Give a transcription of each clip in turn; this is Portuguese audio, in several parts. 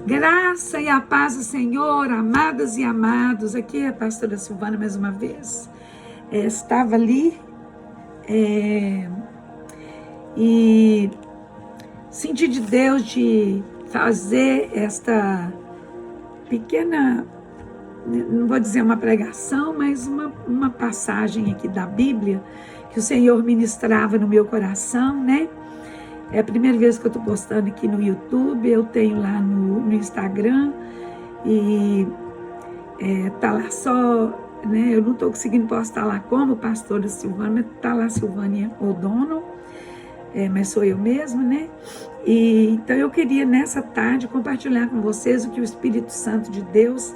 Graça e a paz do Senhor, amadas e amados. Aqui é a pastora Silvana mais uma vez. Estava ali e senti de Deus de fazer esta pequena, não vou dizer uma pregação, mas uma passagem aqui da Bíblia que o Senhor ministrava no meu coração, né? É a primeira vez que eu estou postando aqui no YouTube, eu tenho lá no Instagram e tá lá só, né? Eu não estou conseguindo postar lá como pastora Silvana, mas tá lá Silvânia O'Donnell, mas sou eu mesma, né? E então eu queria nessa tarde compartilhar com vocês o que o Espírito Santo de Deus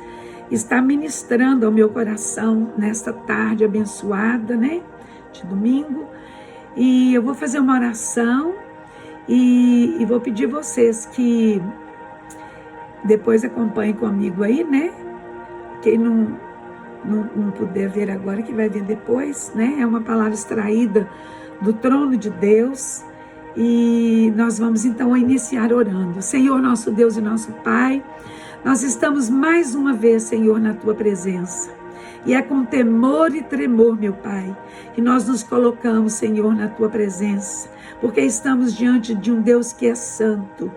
está ministrando ao meu coração nesta tarde abençoada, né? De domingo. E eu vou fazer uma oração. E vou pedir vocês que depois acompanhem comigo aí, né? Quem não puder ver agora, que vai ver depois, né? É uma palavra extraída do trono de Deus. E nós vamos então iniciar orando. Senhor, nosso Deus e nosso Pai, nós estamos mais uma vez, Senhor, na Tua presença. E é com temor e tremor, meu Pai, que nós nos colocamos, Senhor, na Tua presença, porque estamos diante de um Deus que é santo.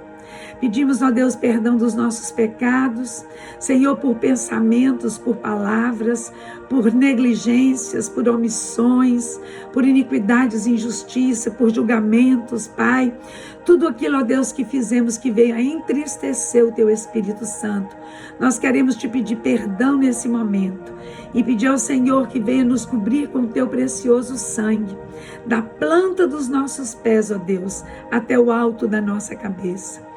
Pedimos, ó Deus, perdão dos nossos pecados, Senhor, por pensamentos, por palavras, por negligências, por omissões, por iniquidades e injustiça, por julgamentos, Pai. Tudo aquilo, ó Deus, que fizemos que veio a entristecer o Teu Espírito Santo. Nós queremos Te pedir perdão nesse momento e pedir ao Senhor que venha nos cobrir com o Teu precioso sangue, da planta dos nossos pés, ó Deus, até o alto da nossa cabeça.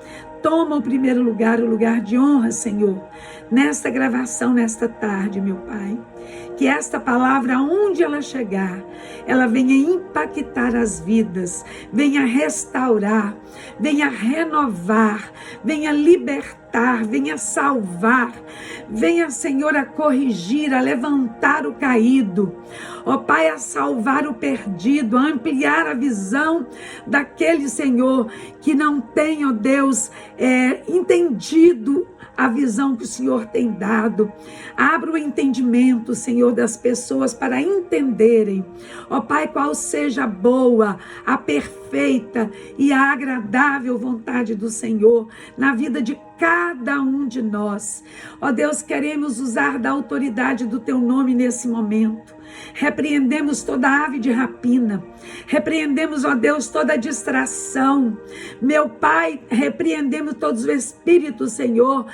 Toma o primeiro lugar, o lugar de honra, Senhor, nesta gravação, nesta tarde, meu Pai. Que esta palavra, aonde ela chegar, ela venha impactar as vidas, venha restaurar, venha renovar, venha libertar, venha salvar, venha, Senhor, a corrigir, a levantar o caído. Ó Pai, a salvar o perdido, a ampliar a visão daquele, Senhor, que não tem, ó Deus, entendido a visão que o Senhor tem dado. Abra o entendimento, Senhor, das pessoas para entenderem, ó Pai, qual seja a boa, a perfeita e a agradável vontade do Senhor na vida de cada um de nós. Ó Deus, queremos usar da autoridade do Teu nome nesse momento. Repreendemos toda ave de rapina, repreendemos, ó Deus, toda distração. Meu Pai, repreendemos todos os espíritos, Senhor,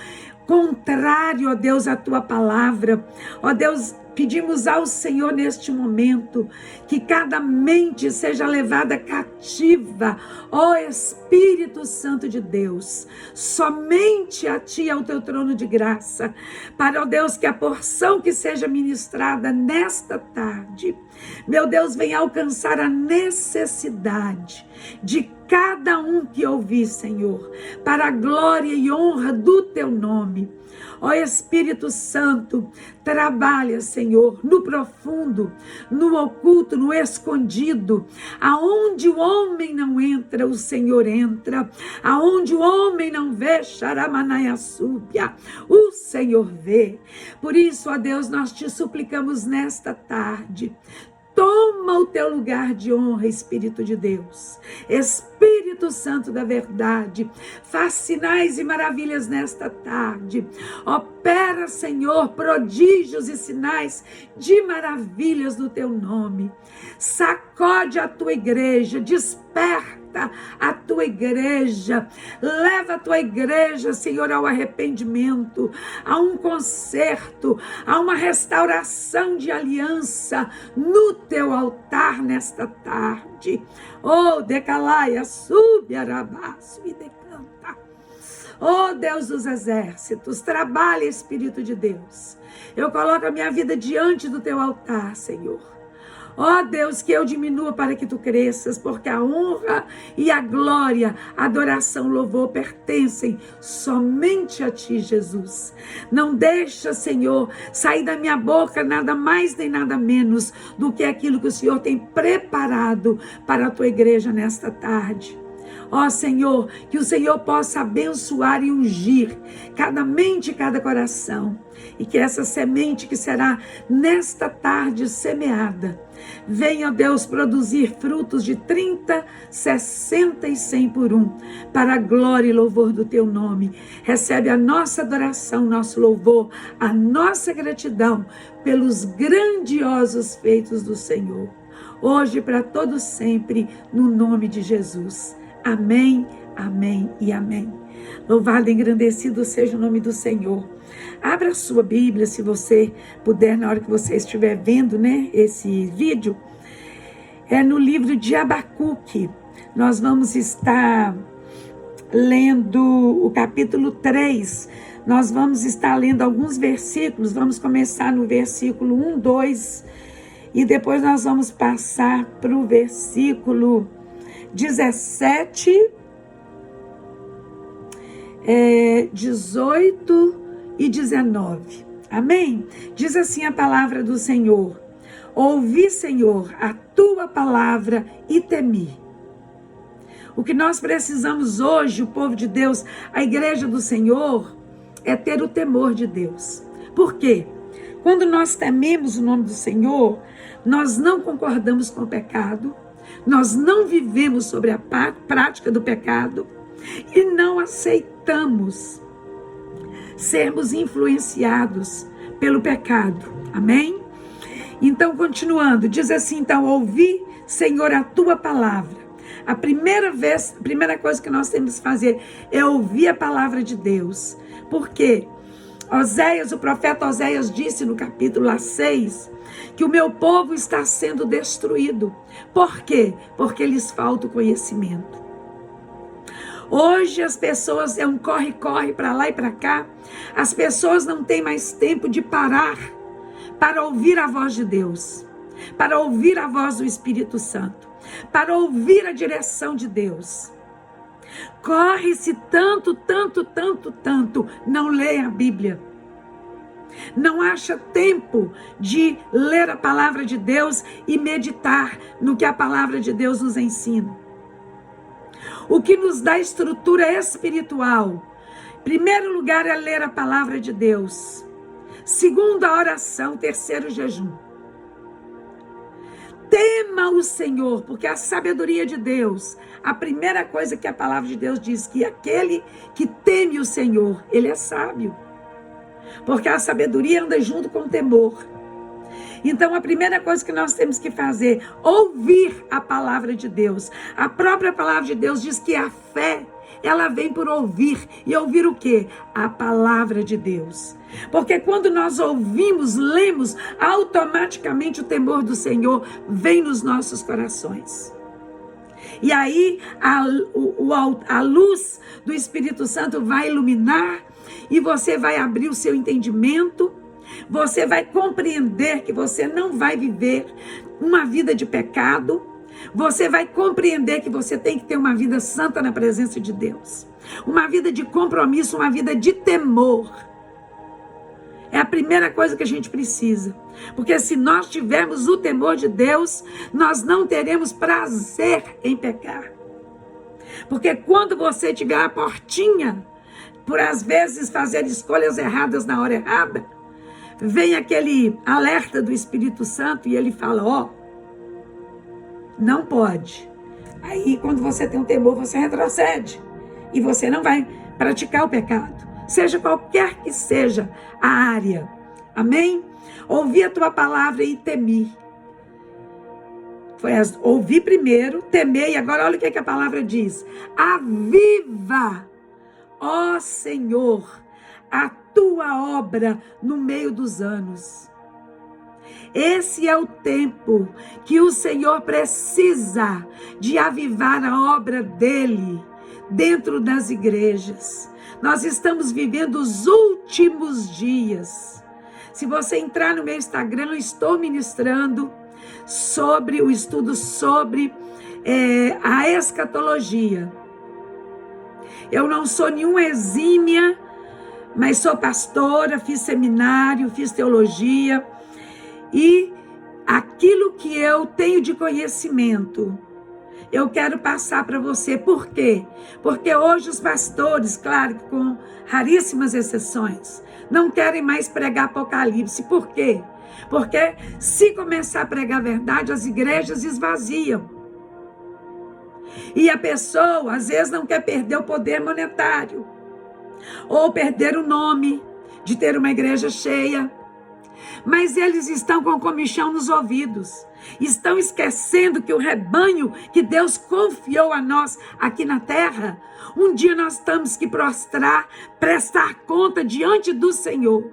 contrário, ó Deus, à Tua palavra. Ó Deus, pedimos ao Senhor neste momento que cada mente seja levada cativa, ó Espírito Santo de Deus, somente a Ti, ao Teu trono de graça, para, ó Deus, que a porção que seja ministrada nesta tarde, meu Deus, venha alcançar a necessidade de cada um que ouvir, Senhor, para a glória e honra do Teu nome. Ó Espírito Santo, trabalha, Senhor, no profundo, no oculto, no escondido, aonde o homem não entra, o Senhor entra, aonde o homem não vê, xaramanaiaçúbia, o Senhor vê. Por isso, ó Deus, nós Te suplicamos nesta tarde, toma o Teu lugar de honra, Espírito de Deus. Espírito Santo da verdade, faz sinais e maravilhas nesta tarde. Opera, Senhor, prodígios e sinais de maravilhas no Teu nome. Sacode a Tua igreja, desperta a Tua igreja, leva a Tua igreja, Senhor, ao arrependimento, a um conserto, a uma restauração de aliança no Teu altar nesta tarde. Oh, decalaia, sube, arabaço e decanta. Oh, Deus dos exércitos, trabalha, Espírito de Deus. Eu coloco a minha vida diante do Teu altar, Senhor. Ó Deus, que eu diminua para que Tu cresças, porque a honra e a glória, a adoração, o louvor pertencem somente a Ti, Jesus. Não deixa, Senhor, sair da minha boca nada mais nem nada menos do que aquilo que o Senhor tem preparado para a Tua igreja nesta tarde. Ó Senhor, que o Senhor possa abençoar e ungir cada mente e cada coração. E que essa semente que será nesta tarde semeada, venha, Deus, produzir frutos de 30, 60 e 100 por um, para a glória e louvor do teu nome. Recebe a nossa adoração, nosso louvor, a nossa gratidão pelos grandiosos feitos do Senhor. Hoje, para todos sempre, no nome de Jesus. Amém, amém e amém. Louvado e engrandecido seja o nome do Senhor. Abra a sua Bíblia, se você puder, na hora que você estiver vendo, esse vídeo. É no livro de Abacuque. Nós vamos estar lendo o capítulo 3. Nós vamos estar lendo alguns versículos. Vamos começar no versículo 1, 2. E depois nós vamos passar para o versículo 17, 18 e 19. Amém? Diz assim a palavra do Senhor: ouvi, Senhor, a tua palavra e temi. O que nós precisamos hoje, o povo de Deus, a igreja do Senhor, é ter o temor de Deus. Por quê? Quando nós tememos o nome do Senhor, nós não concordamos com o pecado, nós não vivemos sobre a prática do pecado e não aceitamos sermos influenciados pelo pecado. Amém? Então, continuando, diz assim, então, ouvi, Senhor, a tua palavra. A primeira coisa que nós temos que fazer é ouvir a palavra de Deus. Por quê? O profeta Oséias disse no capítulo 6 que o meu povo está sendo destruído. Por quê? Porque lhes falta o conhecimento. Hoje as pessoas é um corre-corre para lá e para cá. As pessoas não têm mais tempo de parar para ouvir a voz de Deus, para ouvir a voz do Espírito Santo, para ouvir a direção de Deus. Corre-se tanto, não lê a Bíblia. Não acha tempo de ler a palavra de Deus e meditar no que a palavra de Deus nos ensina. O que nos dá estrutura espiritual, em primeiro lugar, é ler a palavra de Deus. Segundo, a oração. Terceiro, o jejum. Tema o Senhor, porque a sabedoria de Deus, a primeira coisa que a palavra de Deus diz, que aquele que teme o Senhor, ele é sábio. Porque a sabedoria anda junto com o temor. Então, a primeira coisa que nós temos que fazer, ouvir a palavra de Deus. A própria palavra de Deus diz que a fé, ela vem por ouvir. E ouvir o quê? A palavra de Deus. Porque quando nós ouvimos, lemos, automaticamente o temor do Senhor vem nos nossos corações. E aí, a luz do Espírito Santo vai iluminar e você vai abrir o seu entendimento. Você vai compreender que você não vai viver uma vida de pecado. Você vai compreender que você tem que ter uma vida santa na presença de Deus. Uma vida de compromisso, uma vida de temor. É a primeira coisa que a gente precisa. Porque se nós tivermos o temor de Deus, nós não teremos prazer em pecar. Porque quando você tiver a portinha, por às vezes fazer escolhas erradas na hora errada, vem aquele alerta do Espírito Santo e ele fala, não pode. Aí quando você tem um temor, você retrocede. E você não vai praticar o pecado. Seja qualquer que seja a área. Amém? Ouvi a tua palavra e temi. Ouvi primeiro, temei, e agora olha o que a palavra diz. Aviva, ó Senhor, a tua obra no meio dos anos. Esse é o tempo que o Senhor precisa de avivar a obra dele dentro das igrejas. Nós estamos vivendo os últimos dias. Se você entrar no meu Instagram, eu estou ministrando sobre o estudo sobre a escatologia. Eu não sou nenhuma exímia, mas sou pastora, fiz seminário, fiz teologia. E aquilo que eu tenho de conhecimento, eu quero passar para você. Por quê? Porque hoje os pastores, claro que com raríssimas exceções, não querem mais pregar Apocalipse. Por quê? Porque se começar a pregar a verdade, as igrejas esvaziam. E a pessoa, às vezes, não quer perder o poder monetário, ou perder o nome de ter uma igreja cheia. Mas eles estão com comichão nos ouvidos. Estão esquecendo que o rebanho que Deus confiou a nós aqui na terra, um dia nós temos que prostrar, prestar conta diante do Senhor.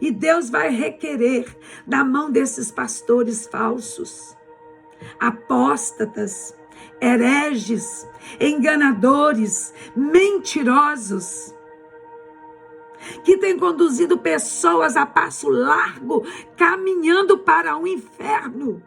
E Deus vai requerer da mão desses pastores falsos, apóstatas, hereges, enganadores, mentirosos, que tem conduzido pessoas a passo largo, caminhando para o inferno.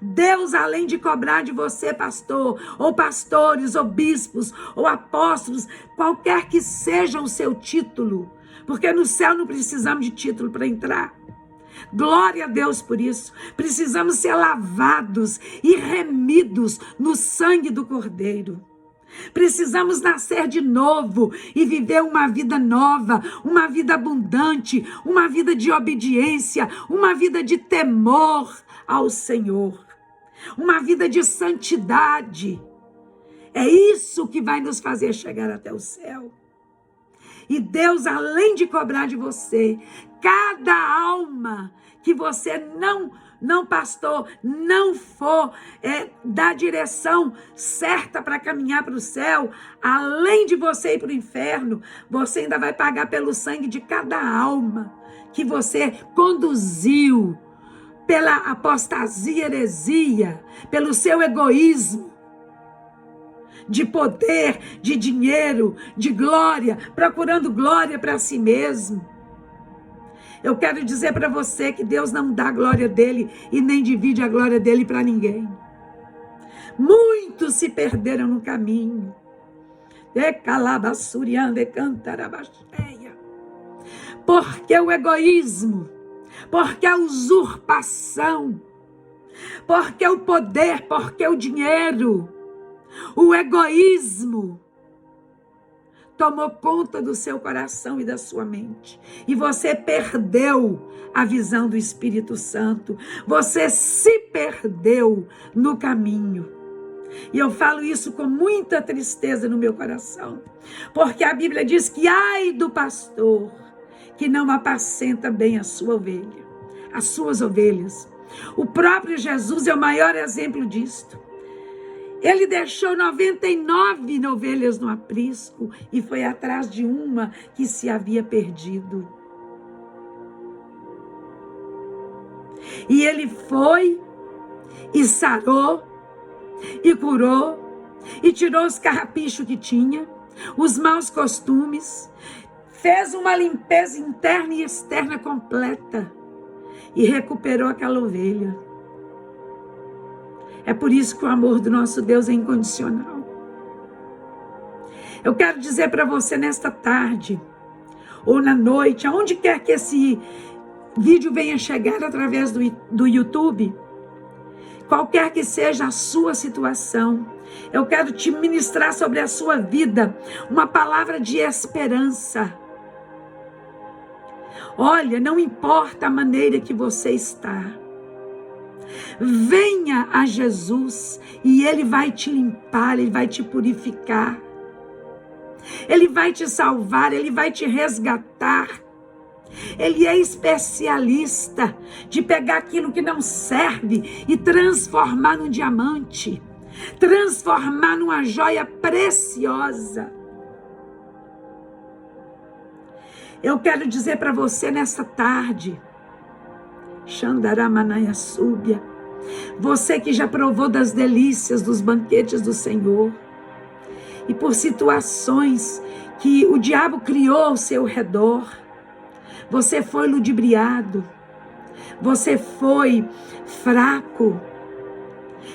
Deus, além de cobrar de você, pastor, ou pastores, ou bispos, ou apóstolos, qualquer que seja o seu título, porque no céu não precisamos de título para entrar. Glória a Deus por isso. Precisamos ser lavados e remidos no sangue do Cordeiro. Precisamos nascer de novo e viver uma vida nova, uma vida abundante, uma vida de obediência, uma vida de temor ao Senhor, uma vida de santidade. É isso que vai nos fazer chegar até o céu. E Deus, além de cobrar de você, cada alma que você não pastor, não for dar a direção certa para caminhar para o céu, além de você ir para o inferno, você ainda vai pagar pelo sangue de cada alma que você conduziu pela apostasia, heresia, pelo seu egoísmo, de poder, de dinheiro, de glória, procurando glória para si mesmo. Eu quero dizer para você que Deus não dá a glória dele e nem divide a glória dele para ninguém. Muitos se perderam no caminho. Porque o egoísmo, porque a usurpação, porque o poder, porque o dinheiro, o egoísmo tomou conta do seu coração e da sua mente. E você perdeu a visão do Espírito Santo. Você se perdeu no caminho. E eu falo isso com muita tristeza no meu coração. Porque a Bíblia diz que ai do pastor que não apacenta bem a sua ovelha, as suas ovelhas. O próprio Jesus é o maior exemplo disto. Ele deixou 99 ovelhas no aprisco e foi atrás de uma que se havia perdido. E ele foi e sarou e curou e tirou os carrapichos que tinha, os maus costumes, fez uma limpeza interna e externa completa e recuperou aquela ovelha. É por isso que o amor do nosso Deus é incondicional. Eu quero dizer para você nesta tarde, ou na noite, aonde quer que esse vídeo venha chegar através do YouTube, qualquer que seja a sua situação, eu quero te ministrar sobre a sua vida uma palavra de esperança. Olha, não importa a maneira que você está, venha a Jesus e Ele vai te limpar, Ele vai te purificar, Ele vai te salvar, Ele vai te resgatar. Ele é especialista de pegar aquilo que não serve e transformar num diamante, transformar numa joia preciosa. Eu quero dizer para você nessa tarde, Xandaramanaya Súbia, você que já provou das delícias dos banquetes do Senhor, e por situações que o diabo criou ao seu redor, você foi ludibriado, você foi fraco,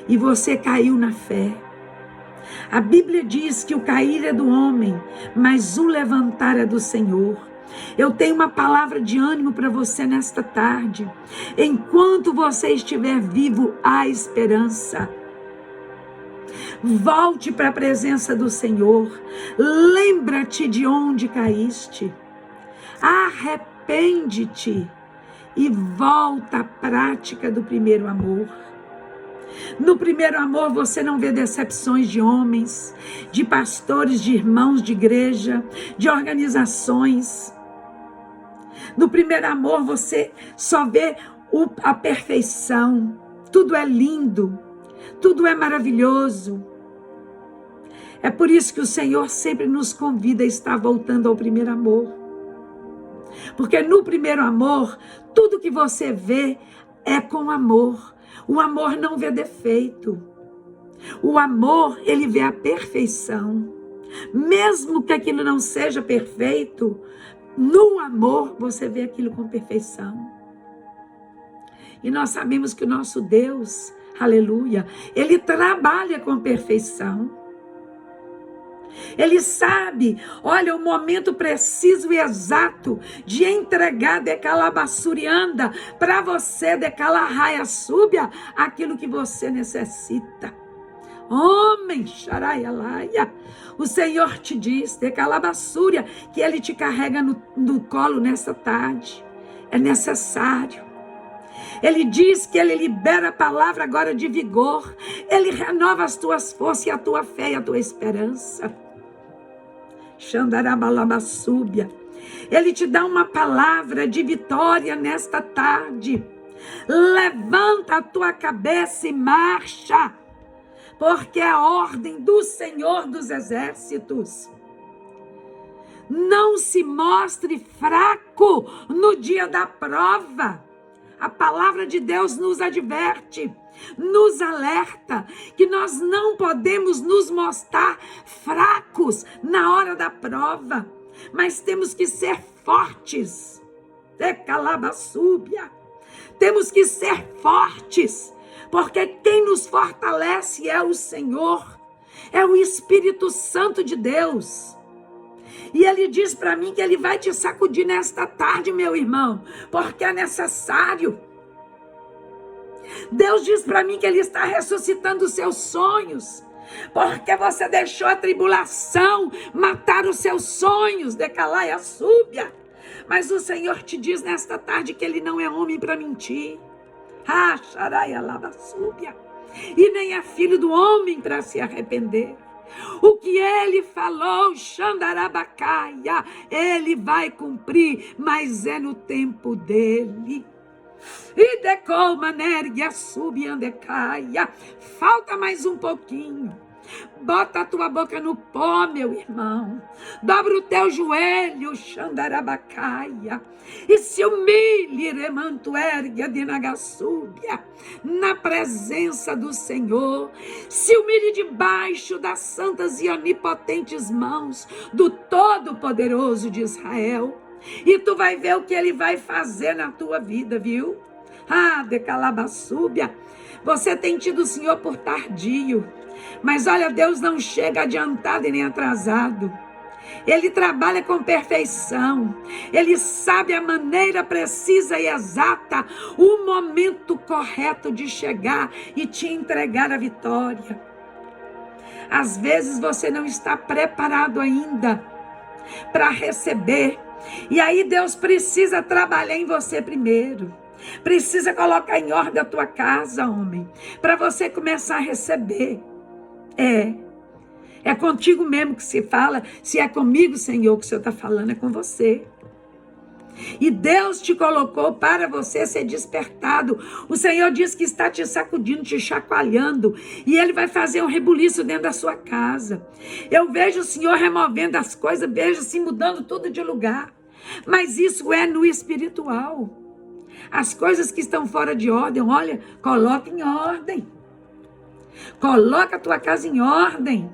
e você caiu na fé. A Bíblia diz que o cair é do homem, mas o levantar é do Senhor. Eu tenho uma palavra de ânimo para você nesta tarde. Enquanto você estiver vivo, há esperança. Volte para a presença do Senhor. Lembra-te de onde caíste. Arrepende-te e volta à prática do primeiro amor. No primeiro amor você não vê decepções de homens, de pastores, de irmãos de igreja, de organizações. No primeiro amor você só vê a perfeição. Tudo é lindo, tudo é maravilhoso. É por isso que o Senhor sempre nos convida a estar voltando ao primeiro amor. Porque no primeiro amor, tudo que você vê é com amor. O amor não vê defeito. O amor, ele vê a perfeição. Mesmo que aquilo não seja perfeito, no amor você vê aquilo com perfeição. E nós sabemos que o nosso Deus, aleluia, ele trabalha com perfeição. Ele sabe, olha, o momento preciso e exato de entregar decalabassurianda para você, decalarraia súbia, aquilo que você necessita. Homem, xaraialaia, o Senhor te diz, decalabassúria, que Ele te carrega no colo nessa tarde. É necessário. Ele diz que Ele libera a palavra agora de vigor. Ele renova as tuas forças e a tua fé e a tua esperança. Xandarabalabassúbia. Ele te dá uma palavra de vitória nesta tarde. Levanta a tua cabeça e marcha, porque é a ordem do Senhor dos Exércitos. Não se mostre fraco no dia da prova. A palavra de Deus nos adverte, nos alerta que nós não podemos nos mostrar fracos na hora da prova, mas temos que ser fortes. Decalabassúbia. Temos que ser fortes, porque quem nos fortalece é o Senhor, é o Espírito Santo de Deus. E Ele diz para mim que Ele vai te sacudir nesta tarde, meu irmão, porque é necessário. Deus diz para mim que Ele está ressuscitando os seus sonhos, porque você deixou a tribulação matar os seus sonhos, decalaia súbia. Mas o Senhor te diz nesta tarde que Ele não é homem para mentir. Súbia. E nem é filho do homem para se arrepender. O que Ele falou, Xandarabacaia, Ele vai cumprir, mas é no tempo dele. E decoma nergia subiandecaia. Falta mais um pouquinho. Bota a tua boca no pó, meu irmão. Dobra o teu joelho, Xandarabacaia. E se humilhe, remantuergia de Nagassúbia, na presença do Senhor. Se humilhe debaixo das santas e onipotentes mãos do Todo-Poderoso de Israel. E tu vai ver o que Ele vai fazer na tua vida, viu? Decalabassúbia. Você tem tido o Senhor por tardio. Mas olha, Deus não chega adiantado e nem atrasado. Ele trabalha com perfeição. Ele sabe a maneira precisa e exata, o momento correto de chegar e te entregar a vitória. Às vezes você não está preparado ainda para receber. E aí Deus precisa trabalhar em você primeiro. Precisa colocar em ordem a tua casa, homem, para você começar a receber. É contigo mesmo que se fala. Se é comigo, Senhor, que o Senhor está falando, é com você. E Deus te colocou para você ser despertado. O Senhor diz que está te sacudindo, te chacoalhando. E Ele vai fazer um rebuliço dentro da sua casa. Eu vejo o Senhor removendo as coisas, vejo assim, mudando tudo de lugar. Mas isso é no espiritual. As coisas que estão fora de ordem, olha, coloca em ordem. Coloca a tua casa em ordem,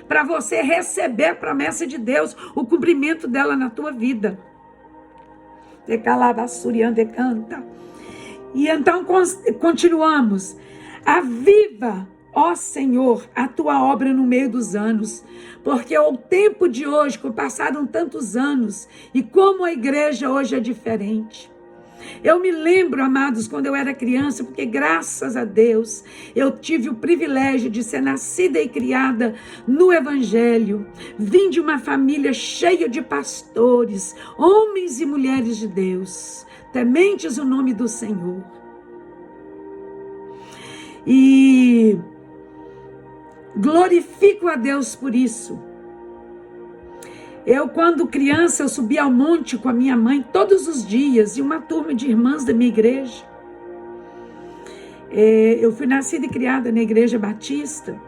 para você receber a promessa de Deus, o cumprimento dela na tua vida. E então continuamos. Aviva ó Senhor, a tua obra no meio dos anos, porque o tempo de hoje, passaram tantos anos, e como a igreja hoje é diferente. Eu me lembro, amados, quando eu era criança, porque graças a Deus eu tive o privilégio de ser nascida e criada no Evangelho. Vim de uma família cheia de pastores, homens e mulheres de Deus, tementes o nome do Senhor. E glorifico a Deus por isso. Eu, quando criança, eu subia ao monte com a minha mãe todos os dias, e uma turma de irmãs da minha igreja. Eu fui nascida e criada na Igreja Batista.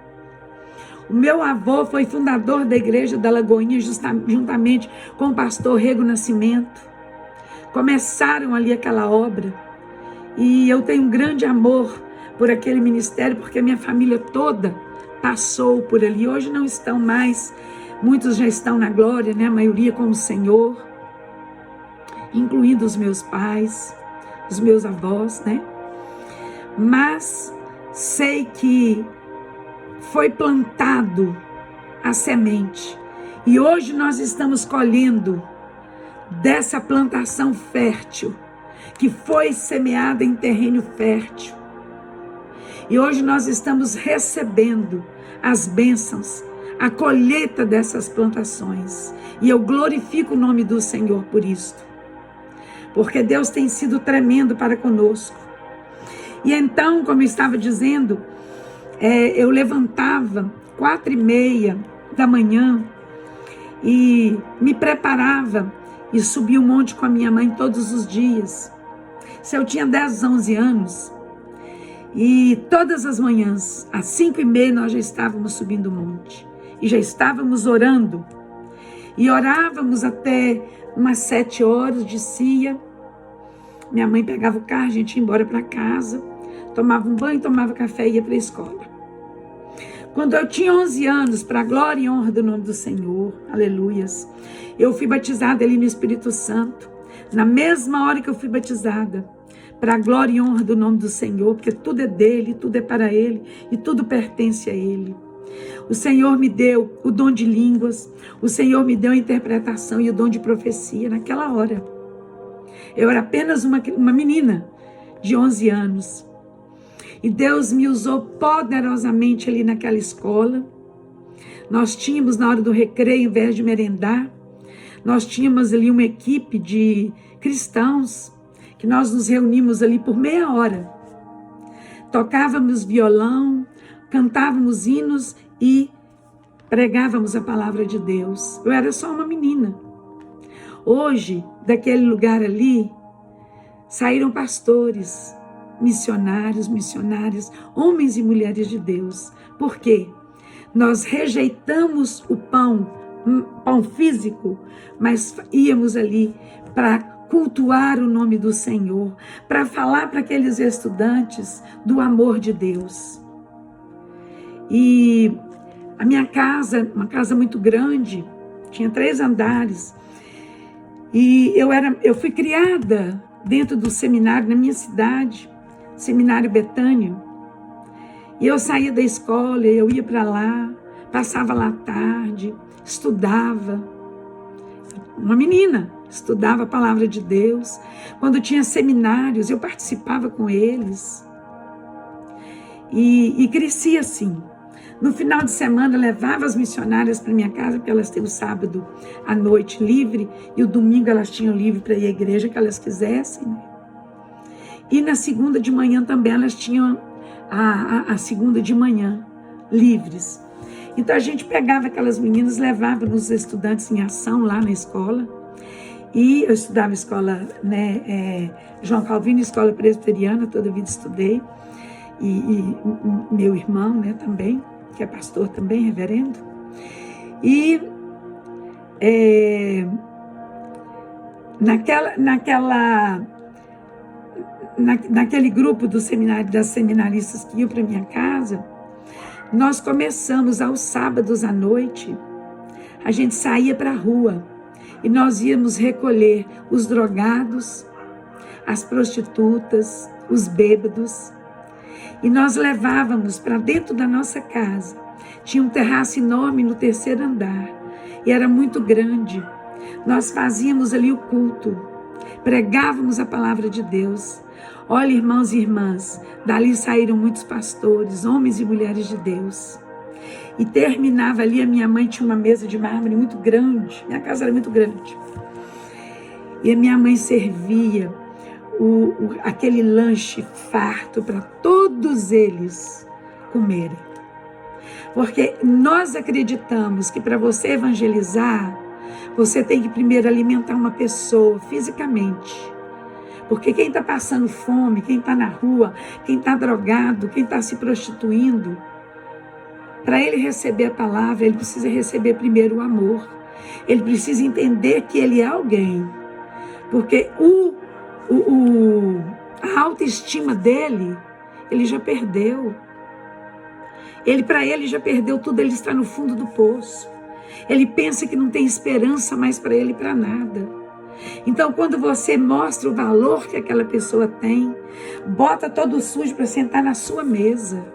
O meu avô foi fundador da Igreja da Lagoinha, juntamente com o pastor Rego Nascimento. Começaram ali aquela obra. E eu tenho um grande amor por aquele ministério, porque a minha família toda passou por ali. Hoje não estão mais. Muitos já estão na glória, né? A maioria com o Senhor, incluindo os meus pais, os meus avós, né? Mas sei que foi plantado a semente, e hoje nós estamos colhendo dessa plantação fértil, que foi semeada em terreno fértil. E hoje nós estamos recebendo as bênçãos, a colheita dessas plantações. E eu glorifico o nome do Senhor por isto, porque Deus tem sido tremendo para conosco. E então, como eu estava dizendo, eu levantava 4:30 da manhã e me preparava e subia o monte com a minha mãe todos os dias. Se eu tinha 10, 11 anos, e todas as manhãs, às 5:30, nós já estávamos subindo o monte. E já estávamos orando. E orávamos até umas 7 horas, descia. Minha mãe pegava o carro, a gente ia embora para casa. Tomava um banho, tomava café e ia para a escola. Quando eu tinha 11 anos, para a glória e honra do nome do Senhor, aleluias, eu fui batizada ali no Espírito Santo. Na mesma hora que eu fui batizada, para a glória e honra do nome do Senhor, porque tudo é dele, tudo é para ele e tudo pertence a ele. O Senhor me deu o dom de línguas, o Senhor me deu a interpretação e o dom de profecia naquela hora. Eu era apenas uma menina de 11 anos. E Deus me usou poderosamente ali naquela escola. Nós tínhamos, na hora do recreio, em vez de merendar, nós tínhamos ali uma equipe de cristãos, que nós nos reunimos ali por meia hora. Tocávamos violão, cantávamos hinos e pregávamos a palavra de Deus. Eu era só uma menina. Hoje, daquele lugar ali, saíram pastores, missionários, homens e mulheres de Deus. Por quê? Nós rejeitamos o pão físico, mas íamos ali para cultuar o nome do Senhor, para falar para aqueles estudantes do amor de Deus. E a minha casa, uma casa muito grande, tinha 3 andares, e eu fui criada dentro do seminário na minha cidade, Seminário Betânia. E eu saía da escola, eu ia para lá, passava lá à tarde, estudava. Uma menina, estudava a palavra de Deus. Quando tinha seminários, eu participava com eles. E crescia assim. No final de semana, levava as missionárias para minha casa, porque elas têm o sábado à noite livre, e o domingo elas tinham livre para ir à igreja que elas quisessem. E na segunda de manhã também elas tinham a segunda de manhã livres. Então a gente pegava aquelas meninas, levava nos estudantes em ação lá na escola. E eu estudava escola, João Calvino, escola presbiteriana, toda a vida estudei. E meu irmão, também, que é pastor também, reverendo. E naquele grupo do seminário, das seminaristas que iam para minha casa, nós começamos aos sábados à noite, a gente saía para a rua e nós íamos recolher os drogados, as prostitutas, os bêbados, E nós levávamos para dentro da nossa casa. Tinha um terraço enorme no 3º andar. E era muito grande. Nós fazíamos ali o culto. Pregávamos a palavra de Deus. Olha, irmãos e irmãs, dali saíram muitos pastores, homens e mulheres de Deus. E terminava ali, a minha mãe tinha uma mesa de mármore muito grande. Minha casa era muito grande. E a minha mãe servia aquele lanche farto para todos eles comerem. Porque nós acreditamos que para você evangelizar, você tem que primeiro alimentar uma pessoa fisicamente. Porque quem está passando fome, quem está na rua, quem está drogado, quem está se prostituindo, para ele receber a palavra, ele precisa receber primeiro o amor. Ele precisa entender que ele é alguém. Porque a autoestima dele, ele já perdeu. Para ele já perdeu tudo, ele está no fundo do poço. Ele pensa que não tem esperança mais para ele, para nada. Então, quando você mostra o valor que aquela pessoa tem, bota todo sujo para sentar na sua mesa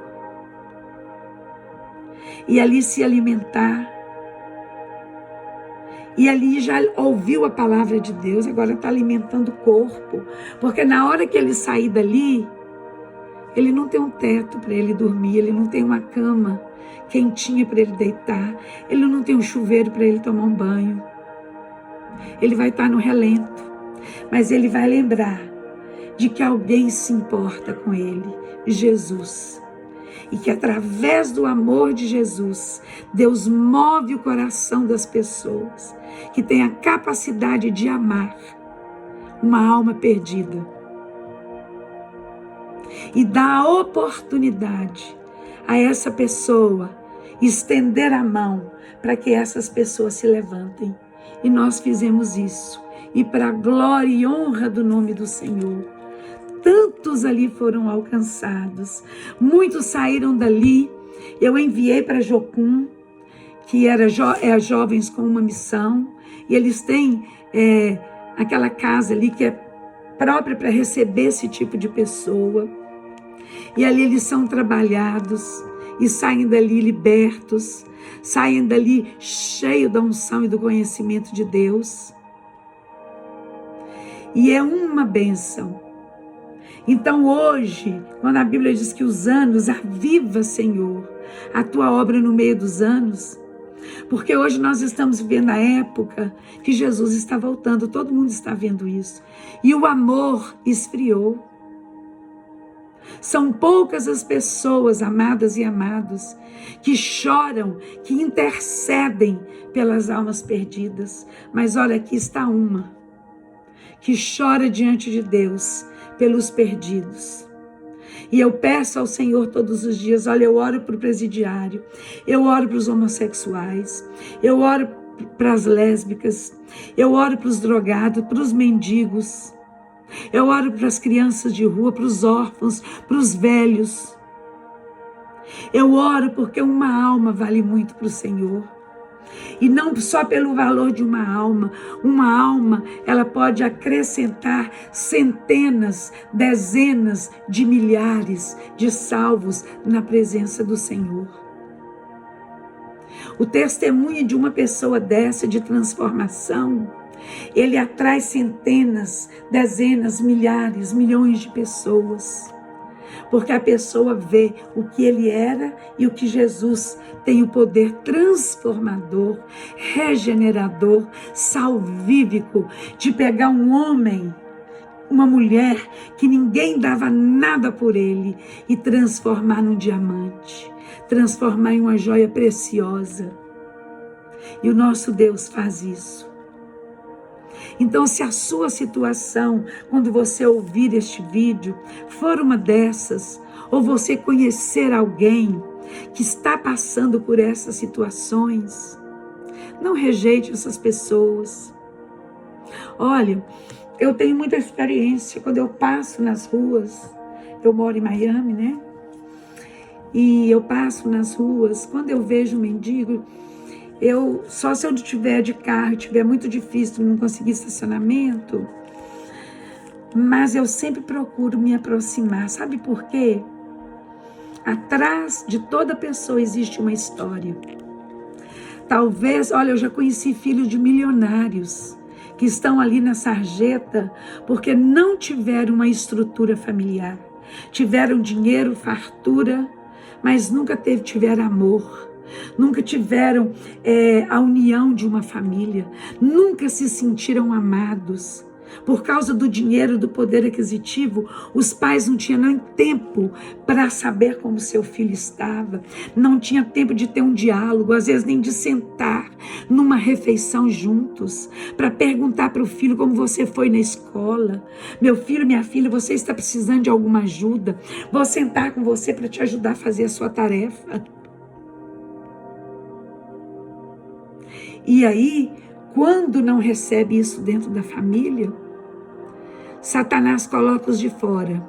e ali se alimentar. E ali já ouviu a palavra de Deus, agora está alimentando o corpo. Porque na hora que ele sair dali, ele não tem um teto para ele dormir, ele não tem uma cama quentinha para ele deitar, ele não tem um chuveiro para ele tomar um banho. Ele vai estar no relento, mas ele vai lembrar de que alguém se importa com ele, Jesus. E que através do amor de Jesus, Deus move o coração das pessoas que têm a capacidade de amar uma alma perdida. E dá a oportunidade a essa pessoa estender a mão para que essas pessoas se levantem. E nós fizemos isso. E para a glória e honra do nome do Senhor, tantos ali foram alcançados. Muitos saíram dali. Eu enviei para Jocum, que era Jovens com uma Missão. E eles têm aquela casa ali que é própria para receber esse tipo de pessoa. E ali eles são trabalhados e saem dali libertos, saem dali cheios da unção e do conhecimento de Deus. E é uma bênção. Então hoje, quando a Bíblia diz que os anos, aviva, Senhor, a tua obra no meio dos anos, porque hoje nós estamos vivendo a época que Jesus está voltando, todo mundo está vendo isso. E o amor esfriou. São poucas as pessoas, amadas e amados, que choram, que intercedem pelas almas perdidas. Mas olha, aqui está uma que chora diante de Deus pelos perdidos. E eu peço ao Senhor todos os dias, olha, eu oro para o presidiário, eu oro para os homossexuais, eu oro para as lésbicas, eu oro para os drogados, para os mendigos, eu oro para as crianças de rua, para os órfãos, para os velhos. Eu oro porque uma alma vale muito para o Senhor. E não só pelo valor de uma alma, ela pode acrescentar centenas, dezenas de milhares de salvos na presença do Senhor. O testemunho de uma pessoa dessa de transformação, ele atrai centenas, dezenas, milhares, milhões de pessoas. Porque a pessoa vê o que ele era e o que Jesus tem o poder transformador, regenerador, salvífico, de pegar um homem, uma mulher que ninguém dava nada por ele e transformar num diamante, transformar em uma joia preciosa. E o nosso Deus faz isso. Então, se a sua situação, quando você ouvir este vídeo, for uma dessas, ou você conhecer alguém que está passando por essas situações, não rejeite essas pessoas. Olha, eu tenho muita experiência quando eu passo nas ruas. Eu moro em Miami, né? E eu passo nas ruas, quando eu vejo um mendigo, só se eu estiver de carro, estiver muito difícil, não conseguir estacionamento, mas eu sempre procuro me aproximar. Sabe por quê? Atrás de toda pessoa existe uma história. Talvez, olha, eu já conheci filhos de milionários que estão ali na sarjeta porque não tiveram uma estrutura familiar. Tiveram dinheiro, fartura, mas nunca tiveram amor. Nunca tiveram a união de uma família. Nunca se sentiram amados. Por causa do dinheiro, do poder aquisitivo, os pais não tinham nem tempo para saber como seu filho estava. Não tinha tempo de ter um diálogo, às vezes nem de sentar numa refeição juntos, para perguntar para o filho como você foi na escola. Meu filho, minha filha, você está precisando de alguma ajuda? Vou sentar com você para te ajudar a fazer a sua tarefa. E aí, quando não recebe isso dentro da família, Satanás coloca os de fora.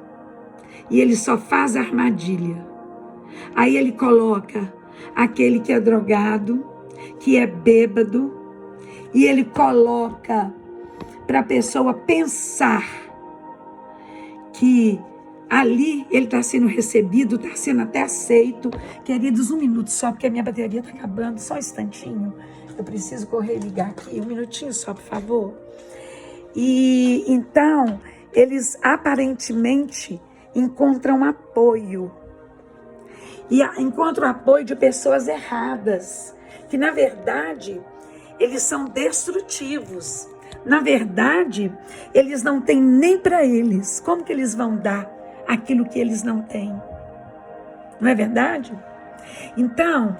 E ele só faz armadilha. Aí ele coloca aquele que é drogado, que é bêbado, e ele coloca para a pessoa pensar que ali ele está sendo recebido, está sendo até aceito. Queridos, 1 minuto só, porque a minha bateria está acabando, só um instantinho. Eu preciso correr e ligar aqui, 1 minutinho só, por favor. E então, eles aparentemente encontram apoio. E encontram apoio de pessoas erradas, que na verdade, eles são destrutivos. Na verdade, eles não têm nem para eles. Como que eles vão dar aquilo que eles não têm? Não é verdade? Então,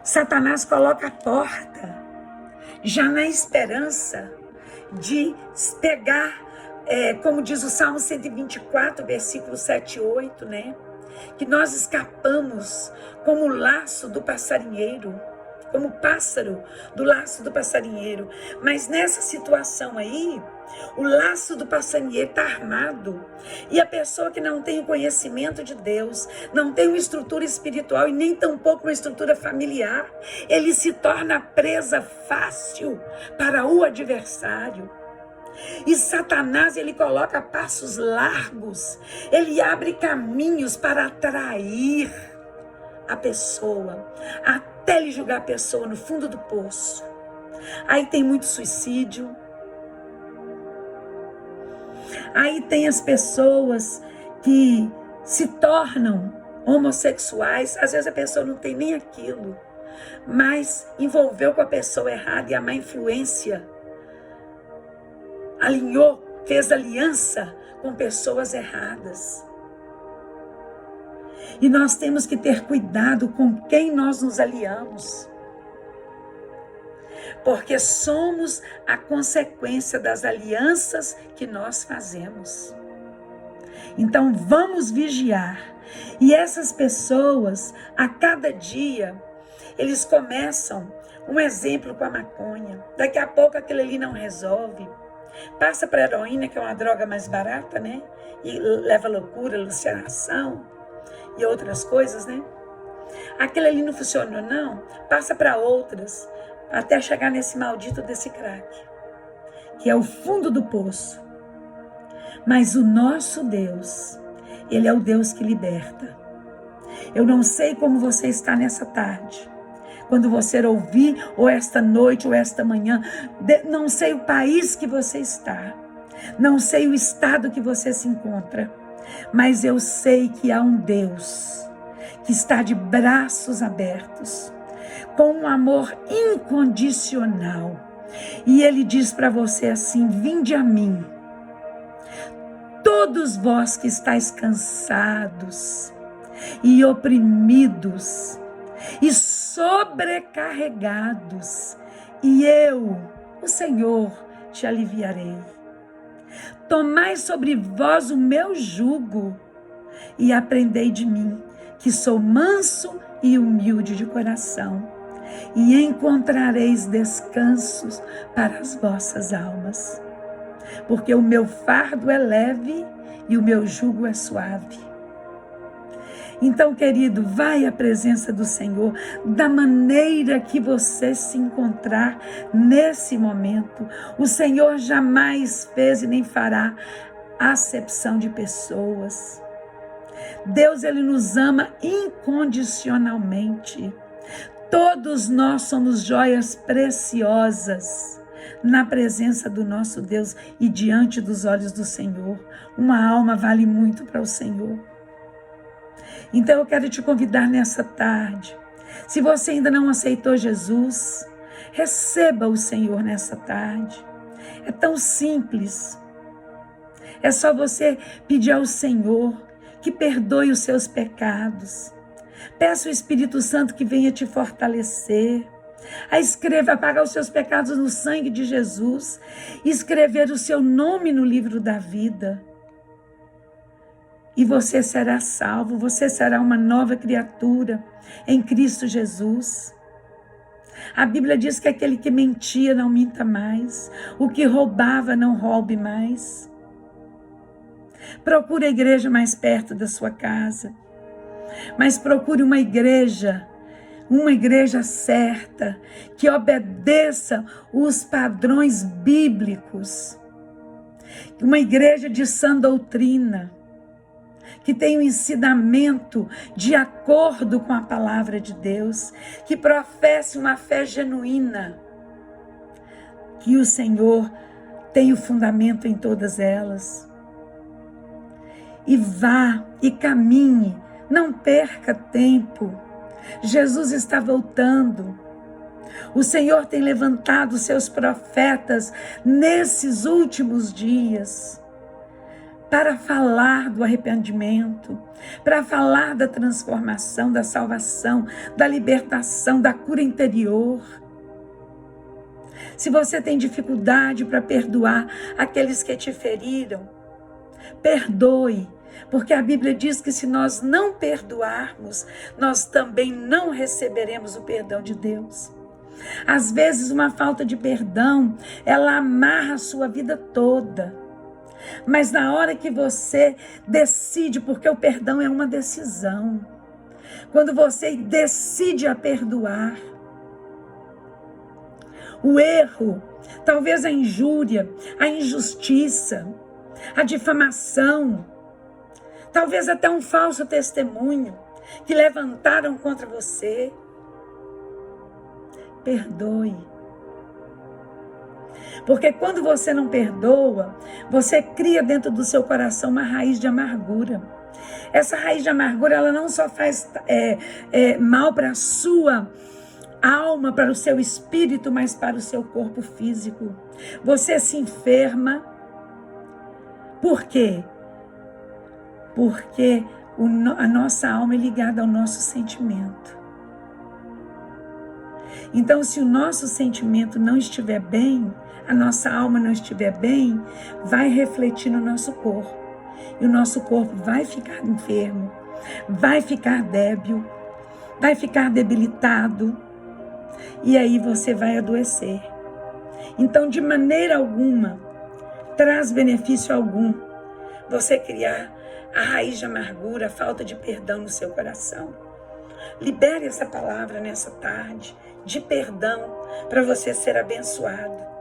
Satanás coloca a porta, já na esperança de pegar, como diz o Salmo 124, versículo 7 e 8, né? Que nós escapamos como o laço do passarinheiro, como o pássaro do laço do passarinheiro. Mas nessa situação aí, o laço do passarinheiro está armado. E a pessoa que não tem o conhecimento de Deus, não tem uma estrutura espiritual e nem tampouco uma estrutura familiar, ele se torna presa fácil para o adversário. E Satanás, ele coloca passos largos, ele abre caminhos para atrair a pessoa, até ele jogar a pessoa no fundo do poço. Aí tem muito suicídio. Aí tem as pessoas que se tornam homossexuais. Às vezes a pessoa não tem nem aquilo, mas envolveu com a pessoa errada e a má influência alinhou, fez aliança com pessoas erradas. E nós temos que ter cuidado com quem nós nos aliamos, porque somos a consequência das alianças que nós fazemos. Então vamos vigiar. E essas pessoas, a cada dia, eles começam, um exemplo com a maconha. Daqui a pouco aquilo ali não resolve. Passa para a heroína, que é uma droga mais barata, né? E leva loucura, alucinação e outras coisas, né? Aquilo ali não funcionou, não. Passa para outras, até chegar nesse maldito desse crack, que é o fundo do poço. Mas o nosso Deus, Ele é o Deus que liberta. Eu não sei como você está nessa tarde, quando você ouvir, ou esta noite, ou esta manhã, não sei o país que você está, não sei o estado que você se encontra, mas eu sei que há um Deus que está de braços abertos, com um amor incondicional, e Ele diz para você assim: vinde a mim, todos vós que estáis cansados e oprimidos e sobrecarregados, e eu, o Senhor, te aliviarei. Tomai sobre vós o meu jugo e aprendei de mim, que sou manso e humilde de coração, e encontrareis descansos para as vossas almas, porque o meu fardo é leve e o meu jugo é suave. Então, querido, vai à presença do Senhor da maneira que você se encontrar nesse momento. O Senhor jamais fez e nem fará acepção de pessoas. Deus, Ele nos ama incondicionalmente. Todos nós somos joias preciosas na presença do nosso Deus e diante dos olhos do Senhor. Uma alma vale muito para o Senhor. Então eu quero te convidar nessa tarde. Se você ainda não aceitou Jesus, receba o Senhor nessa tarde. É tão simples. É só você pedir ao Senhor que perdoe os seus pecados. Peça ao Espírito Santo que venha te fortalecer. Apagar os seus pecados no sangue de Jesus. Escrever o seu nome no livro da vida. E você será salvo, você será uma nova criatura em Cristo Jesus. A Bíblia diz que aquele que mentia não minta mais, o que roubava não roube mais. Procure a igreja mais perto da sua casa, mas procure uma igreja certa, que obedeça os padrões bíblicos. Uma igreja de sã doutrina, que tenha um ensinamento de acordo com a palavra de Deus, que professe uma fé genuína, que o Senhor tenha o fundamento em todas elas. E vá e caminhe, não perca tempo. Jesus está voltando. O Senhor tem levantado seus profetas nesses últimos dias para falar do arrependimento, para falar da transformação, da salvação, da libertação, da cura interior. Se você tem dificuldade para perdoar aqueles que te feriram, perdoe, porque a Bíblia diz que se nós não perdoarmos, nós também não receberemos o perdão de Deus. Às vezes uma falta de perdão, ela amarra a sua vida toda. Mas na hora que você decide, porque o perdão é uma decisão, quando você decide a perdoar, o erro, talvez a injúria, a injustiça, a difamação, talvez até um falso testemunho que levantaram contra você, perdoe. Porque quando você não perdoa, você cria dentro do seu coração uma raiz de amargura. Essa raiz de amargura, ela não só faz mal para a sua alma, para o seu espírito, mas para o seu corpo físico. Você se enferma. Por quê? Porque a nossa alma é ligada ao nosso sentimento. Então, se o nosso sentimento não estiver bem, a nossa alma não estiver bem, vai refletir no nosso corpo. E o nosso corpo vai ficar enfermo, vai ficar débil, vai ficar debilitado. E aí você vai adoecer. Então, de maneira alguma, traz benefício algum você criar a raiz de amargura, a falta de perdão no seu coração. Libere essa palavra nessa tarde de perdão para você ser abençoado.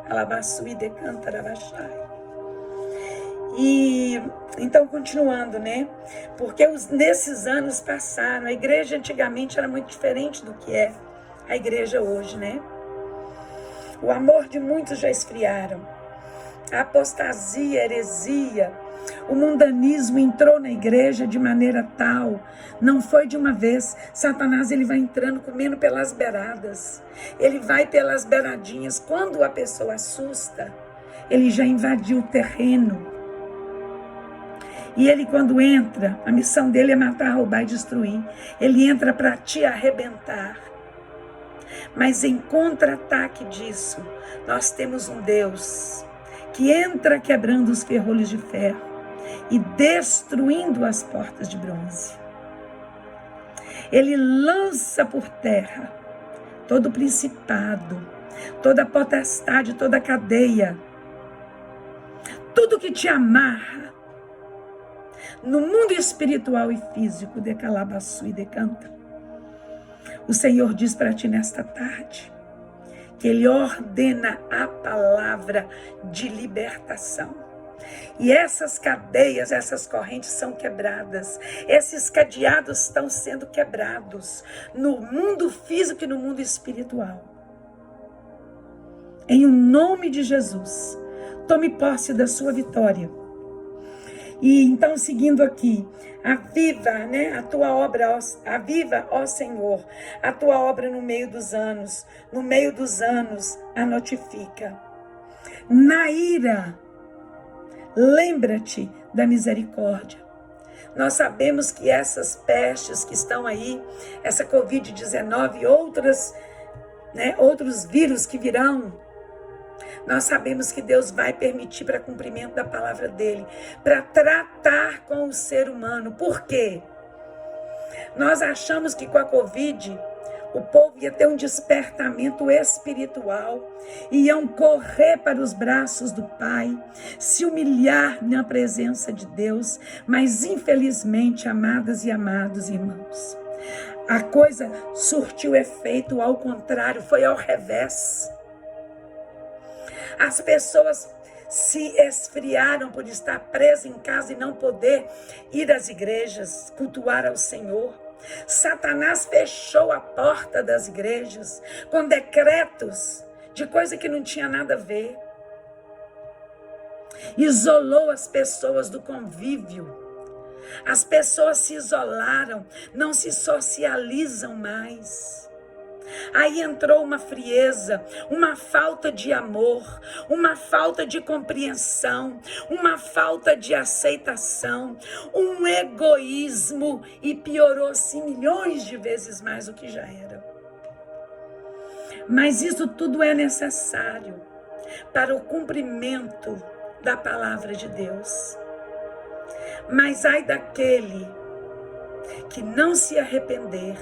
Alabaçui decanta rabachai. E então, continuando, né? Porque nesses anos passaram, a igreja antigamente era muito diferente do que é a igreja hoje, né? O amor de muitos já esfriaram. A apostasia, a heresia, o mundanismo entrou na igreja de maneira tal, não foi de uma vez. Satanás, ele vai entrando, comendo pelas beiradas. Ele vai pelas beiradinhas. Quando a pessoa assusta, ele já invadiu o terreno. E ele, quando entra, a missão dele é matar, roubar e destruir. Ele entra para te arrebentar. Mas em contra-ataque disso, nós temos um Deus que entra quebrando os ferrolhos de ferro e destruindo as portas de bronze. Ele lança por terra todo principado, toda potestade, toda cadeia, tudo que te amarra no mundo espiritual e físico, de calabaçu e decanta. O Senhor diz para ti nesta tarde que Ele ordena a palavra de libertação. E essas cadeias, essas correntes são quebradas. Esses cadeados estão sendo quebrados no mundo físico e no mundo espiritual. Em o nome de Jesus, tome posse da sua vitória. E então, seguindo aqui, aviva, a tua obra, aviva, ó Senhor, a tua obra no meio dos anos a notifica. Na ira, lembra-te da misericórdia. Nós sabemos que essas pestes que estão aí, essa Covid-19 e outros vírus que virão, nós sabemos que Deus vai permitir para cumprimento da palavra dele, para tratar com o ser humano. Por quê? Nós achamos que com a Covid, o povo ia ter um despertamento espiritual, iam correr para os braços do Pai, se humilhar na presença de Deus, mas infelizmente, amadas e amados irmãos, a coisa surtiu efeito ao contrário, foi ao revés. As pessoas se esfriaram por estar presas em casa e não poder ir às igrejas, cultuar ao Senhor. Satanás fechou a porta das igrejas com decretos de coisa que não tinha nada a ver. Isolou as pessoas do convívio. As pessoas se isolaram, não se socializam mais. Aí entrou uma frieza, uma falta de amor, uma falta de compreensão, uma falta de aceitação, um egoísmo, e piorou-se milhões de vezes mais do que já era. Mas isso tudo é necessário para o cumprimento da palavra de Deus. Mas ai daquele que não se arrepender,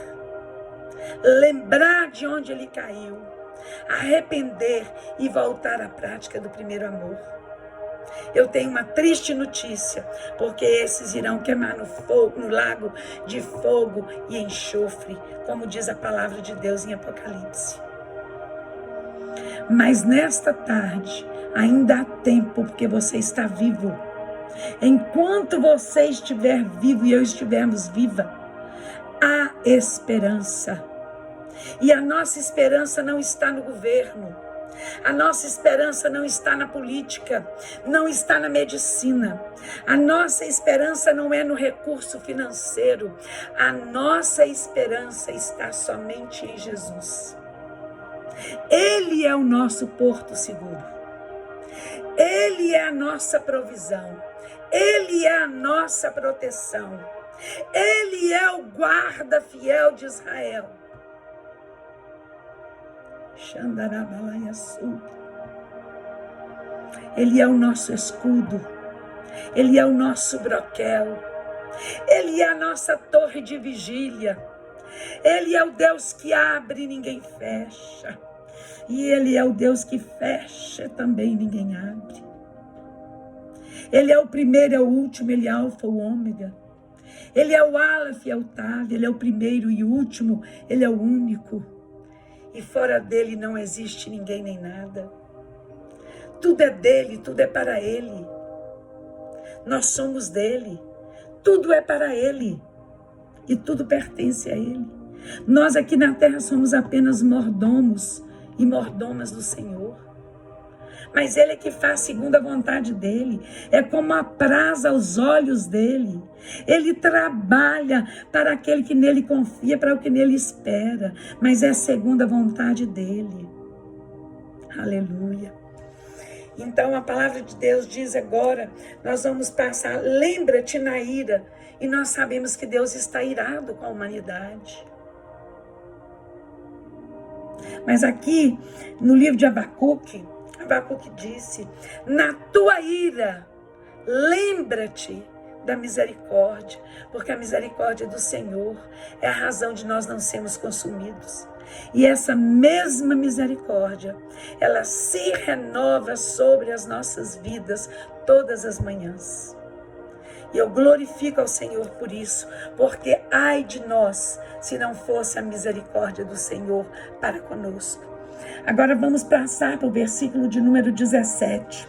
lembrar de onde ele caiu, arrepender e voltar à prática do primeiro amor. Eu tenho uma triste notícia, porque esses irão queimar no lago de fogo e enxofre, como diz a palavra de Deus em Apocalipse. Mas nesta tarde, ainda há tempo, porque você está vivo. Enquanto você estiver vivo e eu estivermos viva, há esperança. E a nossa esperança não está no governo, a nossa esperança não está na política, não está na medicina, a nossa esperança não é no recurso financeiro, a nossa esperança está somente em Jesus. Ele é o nosso porto seguro, Ele é a nossa provisão, Ele é a nossa proteção, Ele é o guarda fiel de Israel. Ele é o nosso escudo, Ele é o nosso broquel, Ele é a nossa torre de vigília, Ele é o Deus que abre e ninguém fecha, e Ele é o Deus que fecha também ninguém abre. Ele é o primeiro, é o último, Ele é alfa, o ômega. Ele é o Aleph e o Tav, Ele é o primeiro e o último, Ele é o único. E fora dele não existe ninguém nem nada. Tudo é dele, tudo é para ele. Nós somos dele. Tudo é para ele. E tudo pertence a ele. Nós aqui na terra somos apenas mordomos e mordomas do Senhor. Mas Ele é que faz segundo a vontade dEle. É como apraz aos olhos dEle. Ele trabalha para aquele que nele confia, para o que nele espera. Mas é segundo a vontade dEle. Aleluia. Então a palavra de Deus diz agora, nós vamos passar, lembra-te na ira. E nós sabemos que Deus está irado com a humanidade. Mas aqui, no livro de Abacuque disse, na tua ira, lembra-te da misericórdia, porque a misericórdia do Senhor é a razão de nós não sermos consumidos. E essa mesma misericórdia, ela se renova sobre as nossas vidas todas as manhãs. E eu glorifico ao Senhor por isso, porque ai de nós, se não fosse a misericórdia do Senhor para conosco. Agora vamos passar para o versículo de número 17.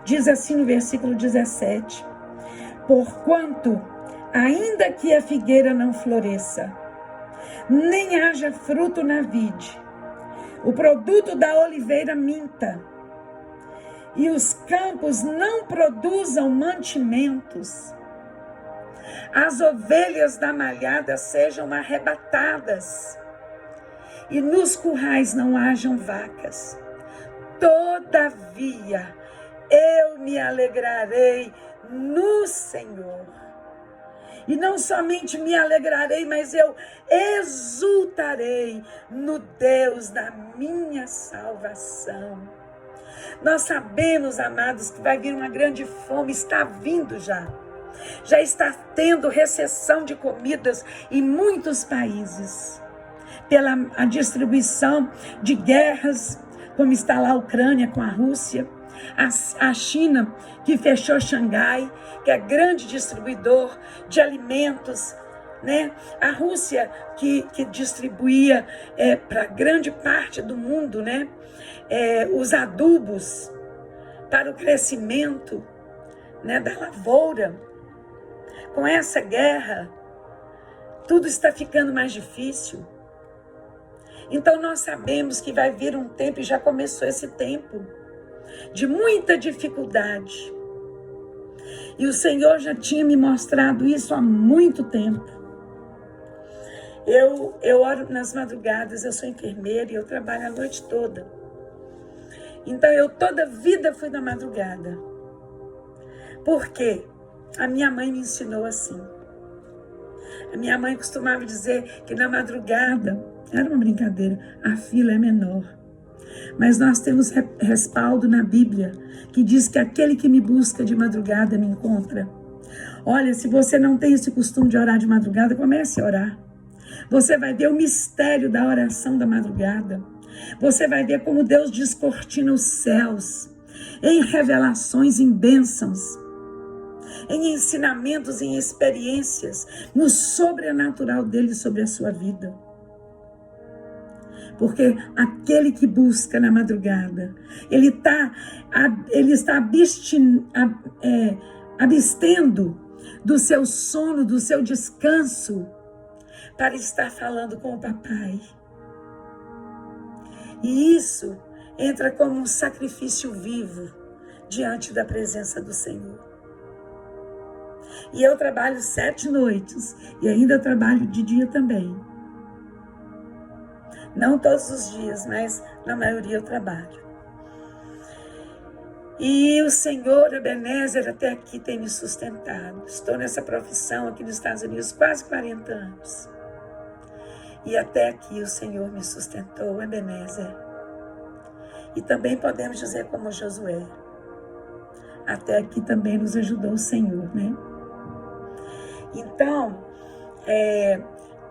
Diz assim no versículo 17: porquanto, ainda que a figueira não floresça, nem haja fruto na vide, o produto da oliveira minta, e os campos não produzam mantimentos, as ovelhas da malhada sejam arrebatadas, e nos currais não hajam vacas, todavia eu me alegrarei no Senhor. E não somente me alegrarei, mas eu exultarei no Deus da minha salvação. Nós sabemos, amados, que vai vir uma grande fome, está vindo já. Já está tendo recessão de comidas em muitos países. Pela a distribuição de guerras, como está lá a Ucrânia com a Rússia. A China, que fechou Xangai, que é grande distribuidor de alimentos, né? A Rússia, que distribuía para grande parte do mundo, né? Os adubos para o crescimento, né, da lavoura. Com essa guerra, tudo está ficando mais difícil. Então nós sabemos que vai vir um tempo, e já começou esse tempo, de muita dificuldade. E o Senhor já tinha me mostrado isso há muito tempo. Eu oro nas madrugadas, eu sou enfermeira e eu trabalho a noite toda. Então eu toda a vida fui na madrugada. Por quê? A minha mãe me ensinou assim. A minha mãe costumava dizer que na madrugada, era uma brincadeira, a fila é menor. Mas nós temos respaldo na Bíblia, que diz que aquele que me busca de madrugada me encontra. Olha, se você não tem esse costume de orar de madrugada, comece a orar. Você vai ver o mistério da oração da madrugada. Você vai ver como Deus descortina os céus, em revelações, em bênçãos, em ensinamentos, em experiências, no sobrenatural dele sobre a sua vida. Porque aquele que busca na madrugada, ele está abstendo do seu sono, do seu descanso, para estar falando com o papai. E isso entra como um sacrifício vivo diante da presença do Senhor. E eu trabalho 7 noites e ainda trabalho de dia também. Não todos os dias, mas na maioria eu trabalho. E o Senhor Ebenezer até aqui tem me sustentado. Estou nessa profissão aqui nos Estados Unidos quase 40 anos. E até aqui o Senhor me sustentou, Ebenezer. E também podemos dizer como Josué. Até aqui também nos ajudou o Senhor, né? Então,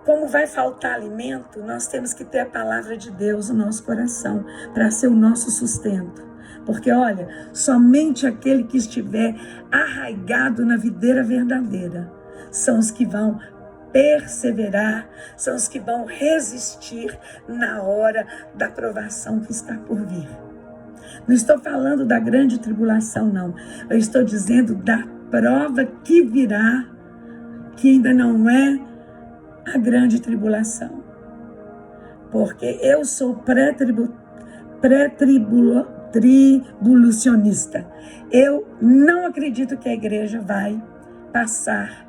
como vai faltar alimento, nós temos que ter a palavra de Deus no nosso coração para ser o nosso sustento. Porque, olha, somente aquele que estiver arraigado na videira verdadeira são os que vão perseverar, são os que vão resistir na hora da provação que está por vir. Não estou falando da grande tribulação, não. Eu estou dizendo da prova que virá, que ainda não é a grande tribulação. Porque eu sou pré-tribulacionista. Eu não acredito que a igreja vai passar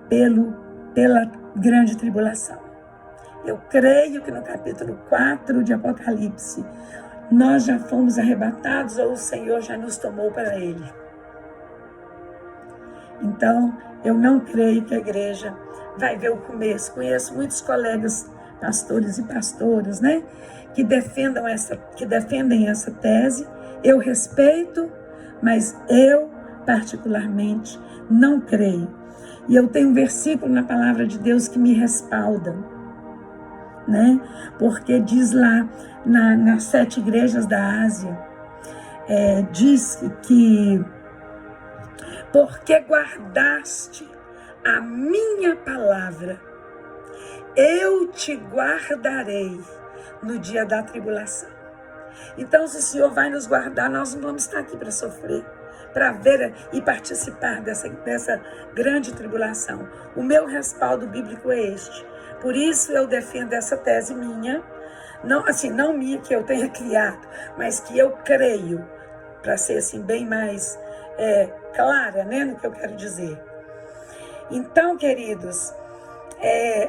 pela grande tribulação. Eu creio que no capítulo 4 de Apocalipse, nós já fomos arrebatados ou o Senhor já nos tomou para Ele. Então, eu não creio que a igreja vai ver o começo. Conheço muitos colegas pastores e pastoras, né, que defendem essa tese. Eu respeito, mas eu particularmente não creio. E eu tenho um versículo na palavra de Deus que me respalda, né? Porque diz lá nas 7 igrejas da Ásia, diz que porque guardaste a minha palavra, eu te guardarei no dia da tribulação. Então, se o Senhor vai nos guardar, nós não vamos estar aqui para sofrer. para ver e participar dessa grande tribulação. O meu respaldo bíblico é este. Por isso eu defendo essa tese minha, não minha que eu tenha criado, mas que eu creio, para ser assim bem mais clara, né, no que eu quero dizer. Então, queridos,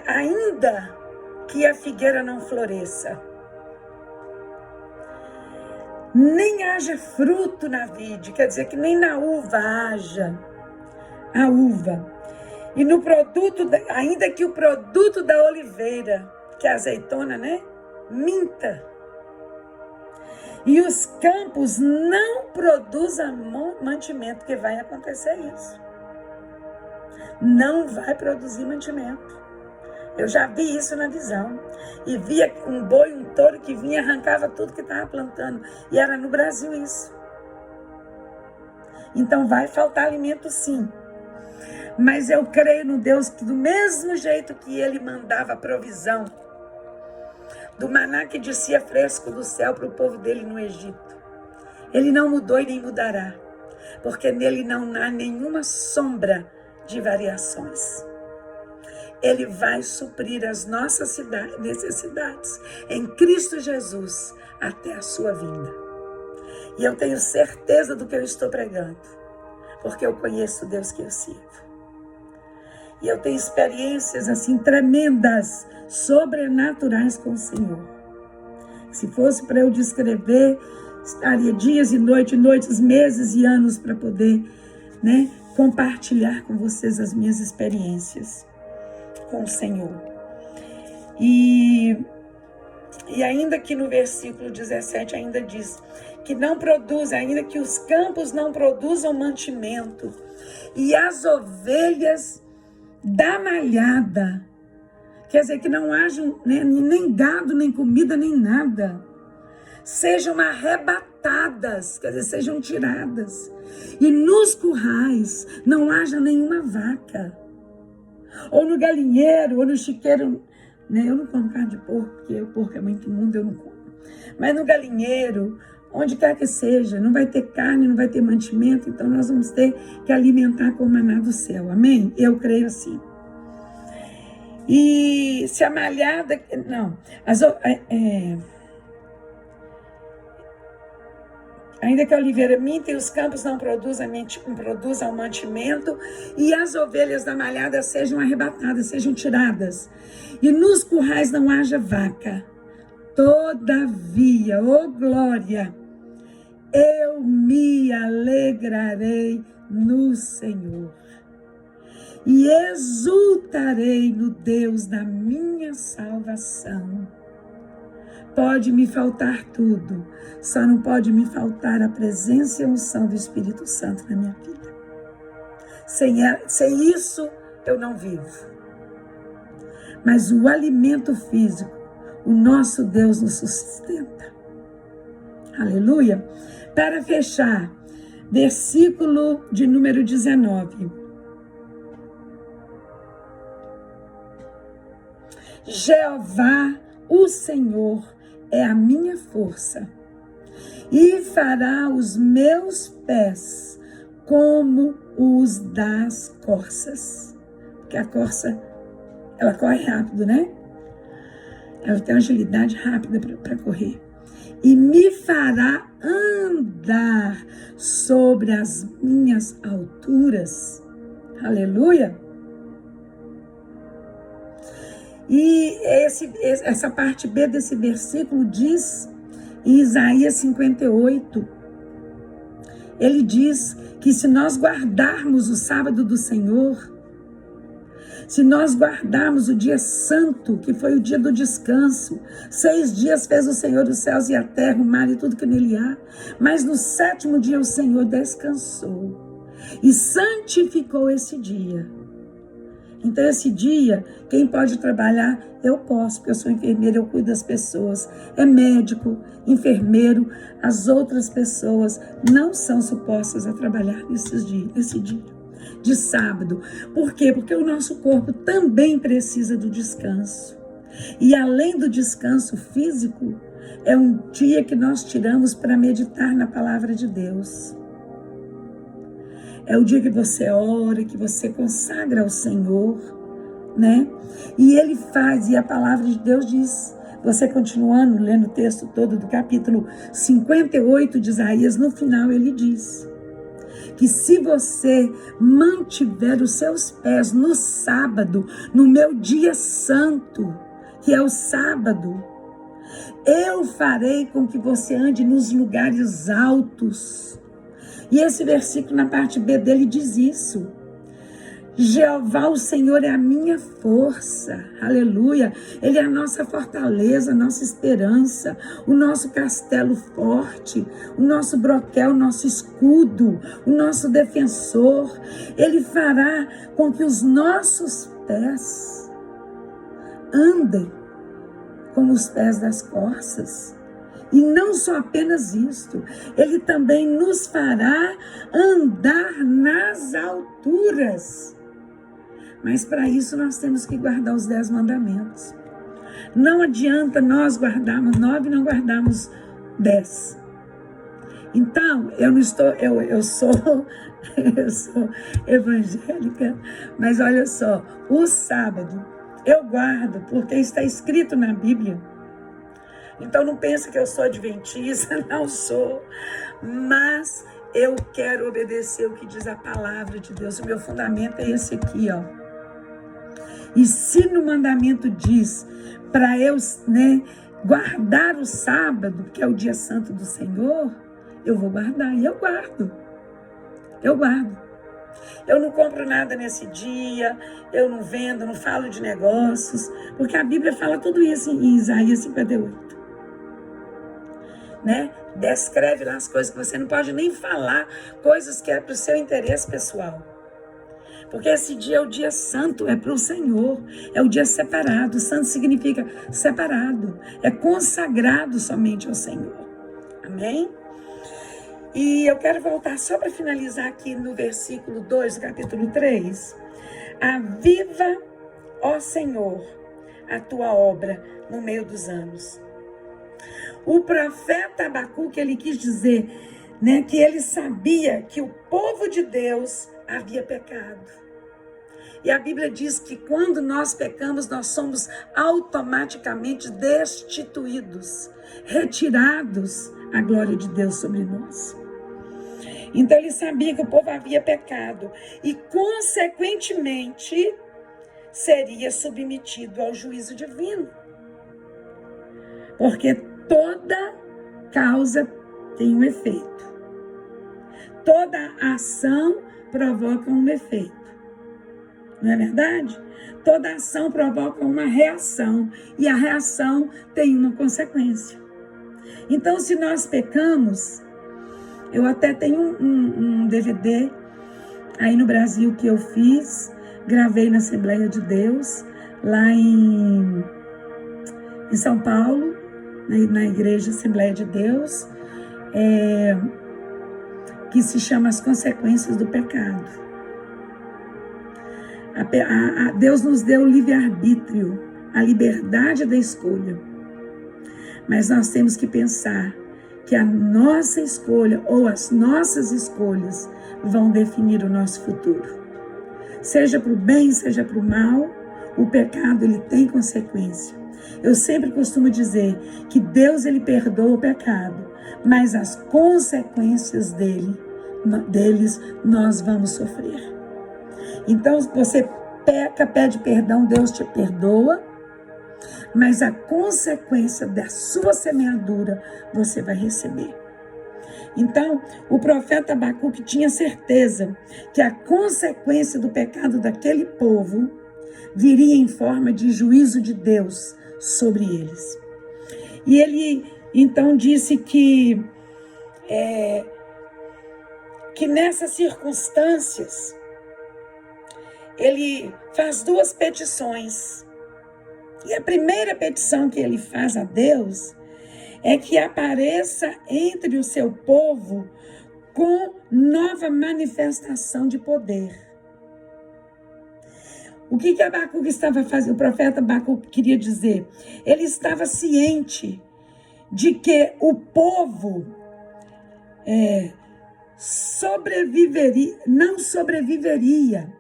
ainda que a figueira não floresça, nem haja fruto na vide, quer dizer que nem na uva haja a uva, e no produto, ainda que o produto da oliveira, que é a azeitona, né, minta, e os campos não produzam mantimento, que vai acontecer isso. Não vai produzir mantimento. Eu já vi isso na visão. E via um boi, um touro que vinha e arrancava tudo que estava plantando. E era no Brasil isso. Então vai faltar alimento sim. Mas eu creio no Deus que do mesmo jeito que Ele mandava a provisão do maná que descia fresco do céu para o povo dele no Egito, Ele não mudou e nem mudará. Porque nele não há nenhuma sombra de variações. Ele vai suprir as nossas necessidades em Cristo Jesus até a sua vinda. E eu tenho certeza do que eu estou pregando, porque eu conheço o Deus que eu sirvo. E eu tenho experiências assim tremendas, sobrenaturais com o Senhor. Se fosse para eu descrever, estaria dias e noites, meses e anos para poder, né, compartilhar com vocês as minhas experiências com o Senhor. E ainda que no versículo 17 ainda diz que não produz, ainda que os campos não produzam mantimento, e as ovelhas da malhada, quer dizer que não haja, né, nem gado, nem comida, nem nada, sejam arrebatadas, quer dizer, sejam tiradas, e nos currais não haja nenhuma vaca, ou no galinheiro, ou no chiqueiro, né? Eu não como carne de porco, porque o porco é muito imundo, eu não como. Mas no galinheiro, onde quer que seja, não vai ter carne, não vai ter mantimento, então nós vamos ter que alimentar com o maná do céu, amém? Eu creio assim. E se a malhada, ainda que a oliveira minta e os campos não produzam mantimento, e as ovelhas da malhada sejam arrebatadas, sejam tiradas, e nos currais não haja vaca, todavia, ó glória, eu me alegrarei no Senhor, e exultarei no Deus da minha salvação. Pode me faltar tudo, só não pode me faltar a presença e a unção do Espírito Santo na minha vida. Sem isso, eu não vivo. Mas o alimento físico, o nosso Deus nos sustenta. Aleluia. Para fechar, versículo de número 19. Jeová, o Senhor, é a minha força, e fará os meus pés como os das corças. Porque a corça, ela corre rápido, né? Ela tem uma agilidade rápida para correr. E me fará andar sobre as minhas alturas. Aleluia! E essa parte B desse versículo diz, em Isaías 58, ele diz que se nós guardarmos o sábado do Senhor, se nós guardarmos o dia santo, que foi o dia do descanso, 6 dias fez o Senhor os céus e a terra, o mar e tudo que nele há, mas no 7º dia o Senhor descansou e santificou esse dia. Então, esse dia, quem pode trabalhar, eu posso, porque eu sou enfermeira, eu cuido das pessoas. É médico, enfermeiro, as outras pessoas não são supostas a trabalhar nesse dia de sábado. Por quê? Porque o nosso corpo também precisa do descanso. E além do descanso físico, é um dia que nós tiramos para meditar na palavra de Deus. É o dia que você ora, que você consagra ao Senhor, né? E Ele faz, e a palavra de Deus diz, você continuando lendo o texto todo do capítulo 58 de Isaías, no final ele diz que se você mantiver os seus pés no sábado, no meu dia santo, que é o sábado, eu farei com que você ande nos lugares altos. E esse versículo na parte B dele diz isso. Jeová, o Senhor, é a minha força, aleluia. Ele é a nossa fortaleza, a nossa esperança, o nosso castelo forte, o nosso broquel, o nosso escudo, o nosso defensor. Ele fará com que os nossos pés andem como os pés das corças. E não só apenas isto, Ele também nos fará andar nas alturas. Mas para isso nós temos que guardar os 10 mandamentos. Não adianta nós guardarmos 9 e não guardarmos 10. Então, eu sou evangélica, mas olha só, o sábado eu guardo porque está escrito na Bíblia. Então não pense que eu sou adventista, não sou, mas eu quero obedecer o que diz a palavra de Deus. O meu fundamento é esse aqui, ó. E se no mandamento diz para eu, guardar o sábado, que é o dia santo do Senhor, eu vou guardar, e eu guardo. Eu guardo. Eu não compro nada nesse dia, eu não vendo, não falo de negócios, porque a Bíblia fala tudo isso em Isaías 58. Né? Descreve lá as coisas que você não pode nem falar, coisas que é para o seu interesse pessoal. Porque esse dia é o dia santo, é para o Senhor, é o dia separado. Santo significa separado, é consagrado somente ao Senhor. Amém? E eu quero voltar só para finalizar aqui no versículo 2 do capítulo 3. Aviva, ó Senhor, a tua obra no meio dos anos. O profeta Abacuque, ele quis dizer, que ele sabia que o povo de Deus havia pecado. E a Bíblia diz que quando nós pecamos, nós somos automaticamente destituídos, retirados a glória de Deus sobre nós. Então ele sabia que o povo havia pecado e, consequentemente, seria submetido ao juízo divino. Porque toda causa tem um efeito. Toda ação provoca um efeito. Não é verdade? Toda ação provoca uma reação. E a reação tem uma consequência. Então, se nós pecamos, eu até tenho um DVD aí no Brasil que eu fiz, gravei na Assembleia de Deus, lá em São Paulo, na Igreja Assembleia de Deus, que se chama As Consequências do Pecado. Deus nos deu o livre-arbítrio, a liberdade da escolha. Mas nós temos que pensar que a nossa escolha ou as nossas escolhas vão definir o nosso futuro. Seja para o bem, seja para o mal, o pecado ele tem consequência. Eu sempre costumo dizer que Deus ele perdoa o pecado, mas as consequências deles nós vamos sofrer. Então, se você peca, pede perdão, Deus te perdoa, mas a consequência da sua semeadura você vai receber. Então, o profeta Abacuque tinha certeza que a consequência do pecado daquele povo viria em forma de juízo de Deus sobre eles. E ele então disse que nessas circunstâncias ele faz 2 petições. E a primeira petição que ele faz a Deus é que apareça entre o seu povo com nova manifestação de poder. O que Abacuque estava fazendo? O profeta Abacuque queria dizer. Ele estava ciente de que o povo não sobreviveria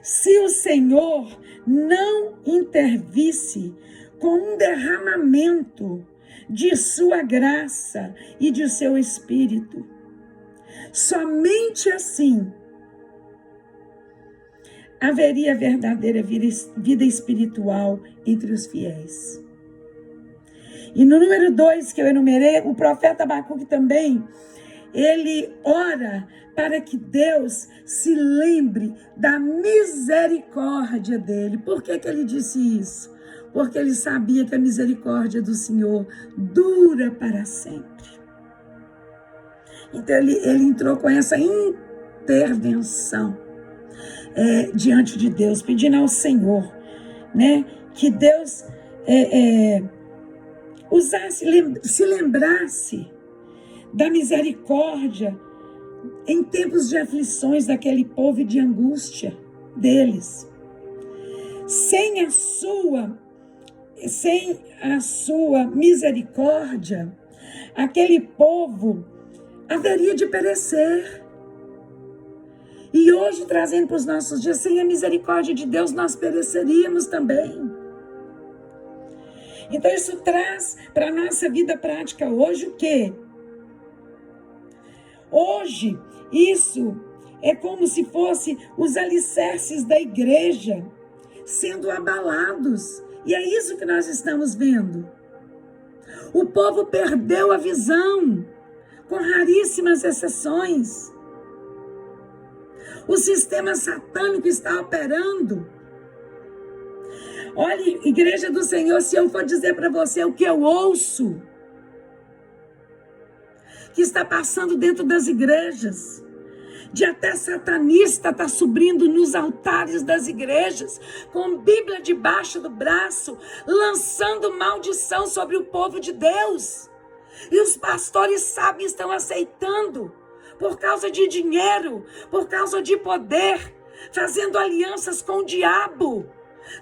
se o Senhor não intervisse com um derramamento de sua graça e de seu Espírito. Somente assim haveria verdadeira vida espiritual entre os fiéis. E no número 2 que eu enumerei, o profeta Abacuque também, ele ora para que Deus se lembre da misericórdia dele. Por que ele disse isso? Porque ele sabia que a misericórdia do Senhor dura para sempre. Então ele entrou com essa intervenção diante de Deus, pedindo ao Senhor, né, que Deus se lembrasse da misericórdia em tempos de aflições daquele povo e de angústia deles. Sem a sua misericórdia, aquele povo haveria de perecer. E hoje, trazendo para os nossos dias, sem a misericórdia de Deus, nós pereceríamos também. Então, isso traz para a nossa vida prática hoje o quê? Hoje, isso é como se fosse os alicerces da igreja sendo abalados. E é isso que nós estamos vendo. O povo perdeu a visão, com raríssimas exceções. O sistema satânico está operando. Olha, igreja do Senhor, se eu for dizer para você o que eu ouço, que está passando dentro das igrejas, de até satanista está subindo nos altares das igrejas, com Bíblia debaixo do braço, lançando maldição sobre o povo de Deus. E os pastores sabem, estão aceitando, por causa de dinheiro, por causa de poder, fazendo alianças com o diabo,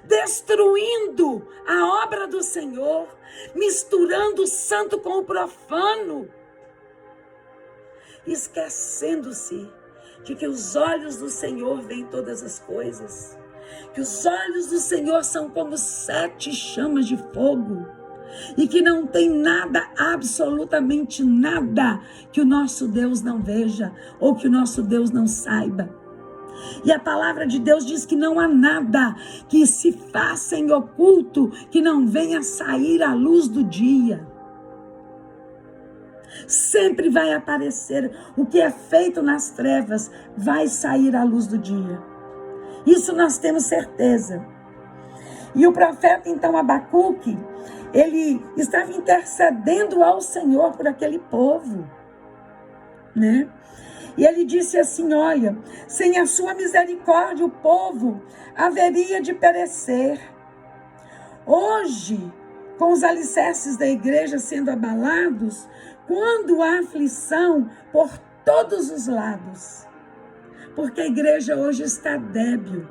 destruindo a obra do Senhor, misturando o santo com o profano, esquecendo-se de que os olhos do Senhor veem todas as coisas, que os olhos do Senhor são como 7 chamas de fogo, e que não tem nada, absolutamente nada, que o nosso Deus não veja, ou que o nosso Deus não saiba. E a palavra de Deus diz que não há nada que se faça em oculto, que não venha sair à luz do dia. Sempre vai aparecer o que é feito nas trevas, vai sair à luz do dia. Isso nós temos certeza. E o profeta, então, Abacuque, ele estava intercedendo ao Senhor por aquele povo, né? E ele disse assim, olha, sem a sua misericórdia o povo haveria de perecer. Hoje, com os alicerces da igreja sendo abalados, quando há aflição por todos os lados, porque a igreja hoje está débil,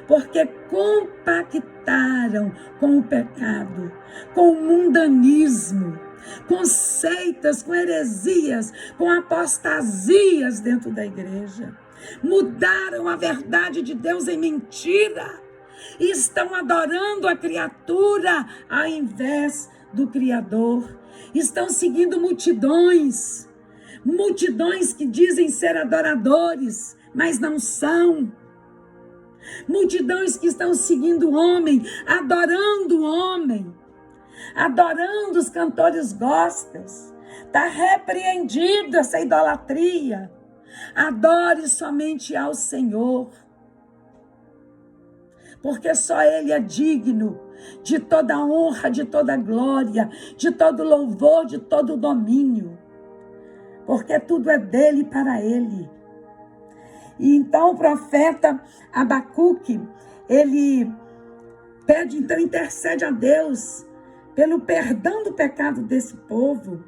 porque compactaram com o pecado, com o mundanismo, com seitas, com heresias, com apostasias dentro da igreja. Mudaram a verdade de Deus em mentira e estão adorando a criatura ao invés do Criador. Estão seguindo multidões que dizem ser adoradores, mas não são. Multidões que estão seguindo o homem, adorando os cantores gospels. Está repreendido essa idolatria. Adore somente ao Senhor, porque só Ele é digno de toda honra, de toda glória, de todo louvor, de todo domínio, porque tudo é dele e para Ele. E então o profeta Abacuque, ele pede, então intercede a Deus pelo perdão do pecado desse povo.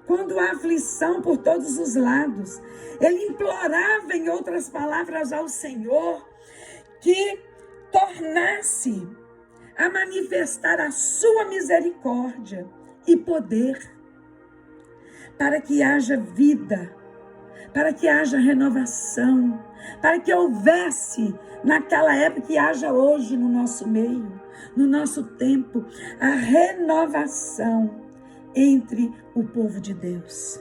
Quando há aflição por todos os lados, ele implorava, em outras palavras, ao Senhor que tornasse a manifestar a sua misericórdia e poder, para que haja vida, para que haja renovação, para que houvesse naquela época e haja hoje no nosso meio, no nosso tempo, a renovação entre o povo de Deus.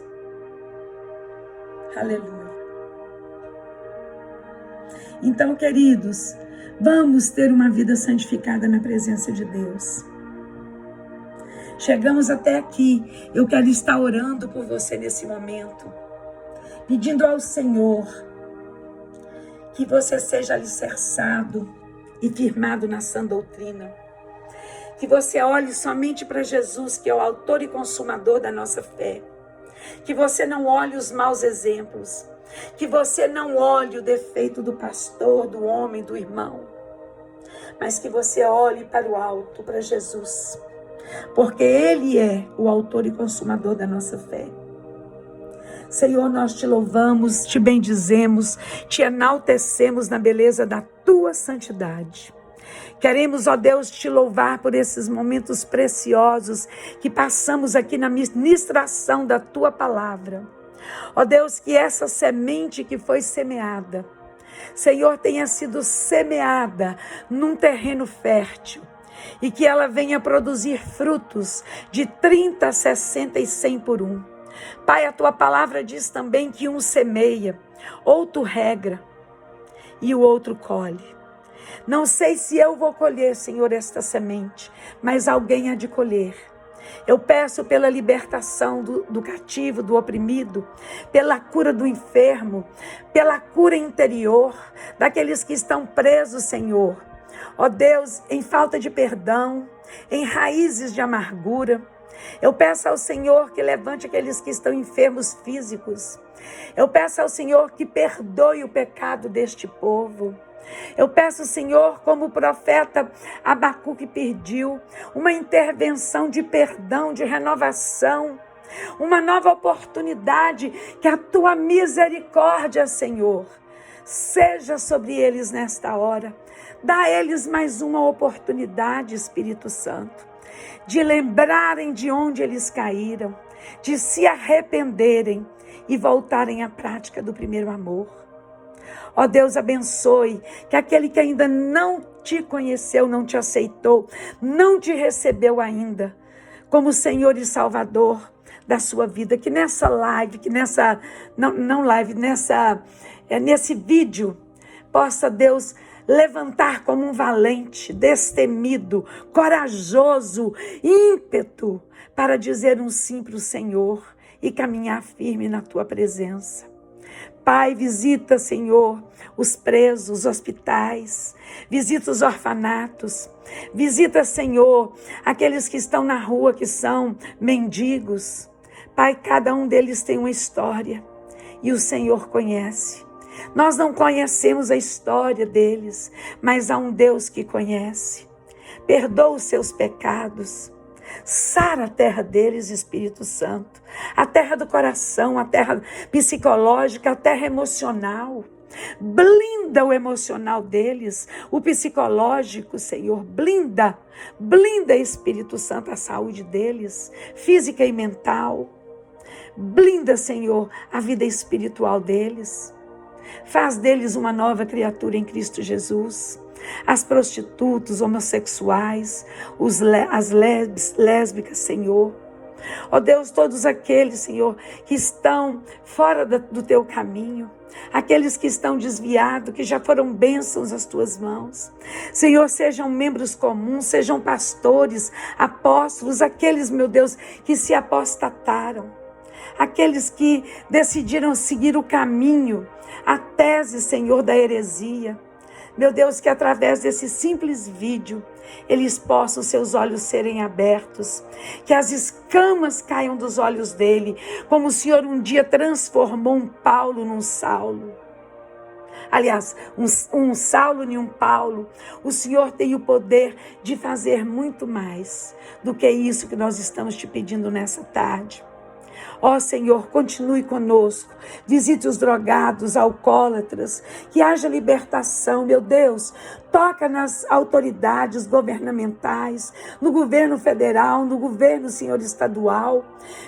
Aleluia. Então, queridos, vamos ter uma vida santificada na presença de Deus. Chegamos até aqui. Eu quero estar orando por você nesse momento, pedindo ao Senhor que você seja alicerçado e firmado na sã doutrina. Que você olhe somente para Jesus, que é o autor e consumador da nossa fé. Que você não olhe os maus exemplos. Que você não olhe o defeito do pastor, do homem, do irmão. Mas que você olhe para o alto, para Jesus. Porque Ele é o autor e consumador da nossa fé. Senhor, nós te louvamos, te bendizemos, te enaltecemos na beleza da tua santidade. Queremos, ó Deus, te louvar por esses momentos preciosos que passamos aqui na ministração da tua palavra. Ó Deus, que essa semente que foi semeada, Senhor, tenha sido semeada num terreno fértil e que ela venha produzir frutos de 30, 60 e 100 por um. Pai, a tua palavra diz também que um semeia, outro rega e o outro colhe. Não sei se eu vou colher, Senhor, esta semente, mas alguém há de colher. Eu peço pela libertação do cativo, do oprimido, pela cura do enfermo, pela cura interior, daqueles que estão presos, Senhor. Ó Deus, em falta de perdão, em raízes de amargura. Eu peço ao Senhor que levante aqueles que estão enfermos físicos. Eu peço ao Senhor que perdoe o pecado deste povo. Eu peço, Senhor, como o profeta Abacuque pediu, uma intervenção de perdão, de renovação, uma nova oportunidade, que a tua misericórdia, Senhor, seja sobre eles nesta hora. Dá a eles mais uma oportunidade, Espírito Santo, de lembrarem de onde eles caíram, de se arrependerem e voltarem à prática do primeiro amor. Ó Deus, abençoe que aquele que ainda não te conheceu, não te aceitou, não te recebeu ainda como Senhor e Salvador da sua vida, que nessa live, nesse vídeo, possa Deus levantar como um valente, destemido, corajoso, ímpeto, para dizer um sim para o Senhor e caminhar firme na tua presença. Pai, visita, Senhor, os presos, os hospitais, visita os orfanatos, visita, Senhor, aqueles que estão na rua, que são mendigos. Pai, cada um deles tem uma história e o Senhor conhece. Nós não conhecemos a história deles, mas há um Deus que conhece. Perdoa os seus pecados. Sara a terra deles, Espírito Santo, a terra do coração, a terra psicológica, a terra emocional. Blinda o emocional deles, o psicológico, Senhor, blinda, Espírito Santo, a saúde deles, física e mental. Blinda, Senhor, a vida espiritual deles. Faz deles uma nova criatura em Cristo Jesus. As prostitutas, homossexuais, as lésbicas, Senhor. Ó Deus, todos aqueles, Senhor, que estão fora do teu caminho, aqueles que estão desviados, que já foram bênçãos às tuas mãos. Senhor, sejam membros comuns, sejam pastores, apóstolos, aqueles, meu Deus, que se apostataram, aqueles que decidiram seguir o caminho, a tese, Senhor, da heresia. Meu Deus, que através desse simples vídeo, eles possam, seus olhos serem abertos, que as escamas caiam dos olhos dele, como o Senhor um dia transformou um Paulo num Saulo. Aliás, um Saulo em um Paulo. O Senhor tem o poder de fazer muito mais do que isso que nós estamos te pedindo nessa tarde. Ó Senhor, continue conosco. Visite os drogados, alcoólatras. Que haja libertação, meu Deus. Toca nas autoridades governamentais, no governo federal, no governo, Senhor, estadual.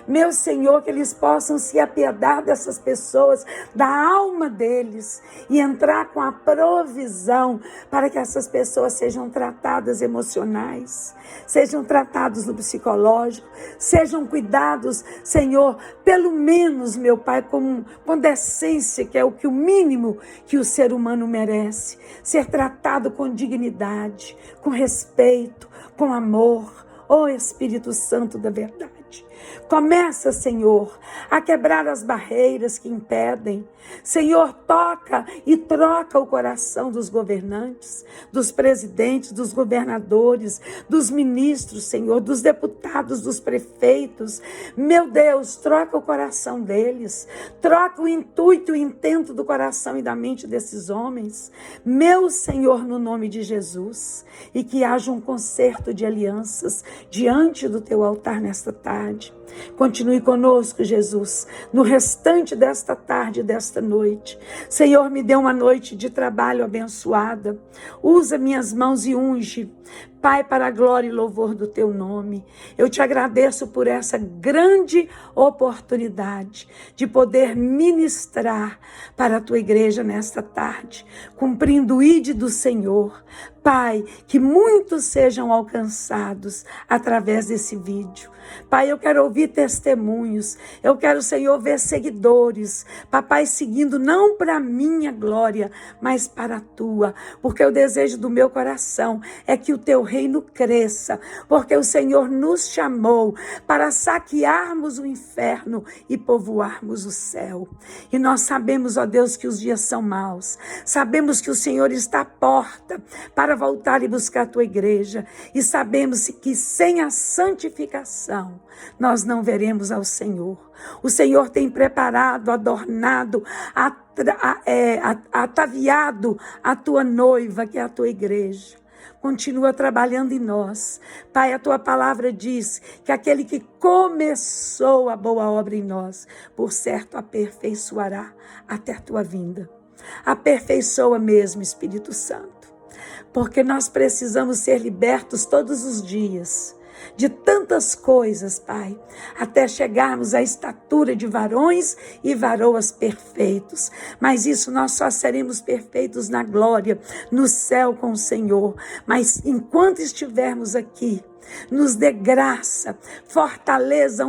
Meu Senhor, que eles possam se apiedar dessas pessoas, da alma deles, e entrar com a provisão para que essas pessoas sejam tratadas emocionais, sejam tratados no psicológico, sejam cuidados, Senhor, pelo menos, meu Pai, com decência, que é o mínimo que o ser humano merece, ser tratado com dignidade, com respeito, com amor. Ó Espírito Santo da verdade, começa, Senhor, a quebrar as barreiras que impedem. Senhor, toca e troca o coração dos governantes, dos presidentes, dos governadores, dos ministros, Senhor, dos deputados, dos prefeitos. Meu Deus, troca o coração deles, troca o intuito e o intento do coração e da mente desses homens. Meu Senhor, no nome de Jesus, e que haja um concerto de alianças diante do teu altar nesta tarde. Continue conosco, Jesus, no restante desta tarde e desta noite. Senhor, me dê uma noite de trabalho abençoada. Usa minhas mãos e unge, Pai, para a glória e louvor do teu nome. Eu te agradeço por essa grande oportunidade de poder ministrar para a tua igreja nesta tarde, cumprindo o ID do Senhor. Pai, que muitos sejam alcançados através desse vídeo. Pai, eu quero ouvir testemunhos, eu quero, Senhor, ver seguidores, papai, seguindo não para a minha glória, mas para a tua, porque o desejo do meu coração é que o teu reino cresça, porque o Senhor nos chamou para saquearmos o inferno e povoarmos o céu. E nós sabemos, ó Deus, que os dias são maus, sabemos que o Senhor está à porta para voltar e buscar a tua igreja, e sabemos que sem a santificação nós não veremos ao Senhor. O Senhor tem preparado, adornado, ataviado a tua noiva, que é a tua igreja. Continua trabalhando em nós. Pai, a tua palavra diz que aquele que começou a boa obra em nós, por certo aperfeiçoará até a tua vinda. Aperfeiçoa mesmo, Espírito Santo, porque nós precisamos ser libertos todos os dias de tantas coisas, Pai, até chegarmos à estatura de varões e varoas perfeitos. Mas isso nós só seremos perfeitos na glória, no céu com o Senhor. Mas enquanto estivermos aqui, nos dê graça, fortaleza, a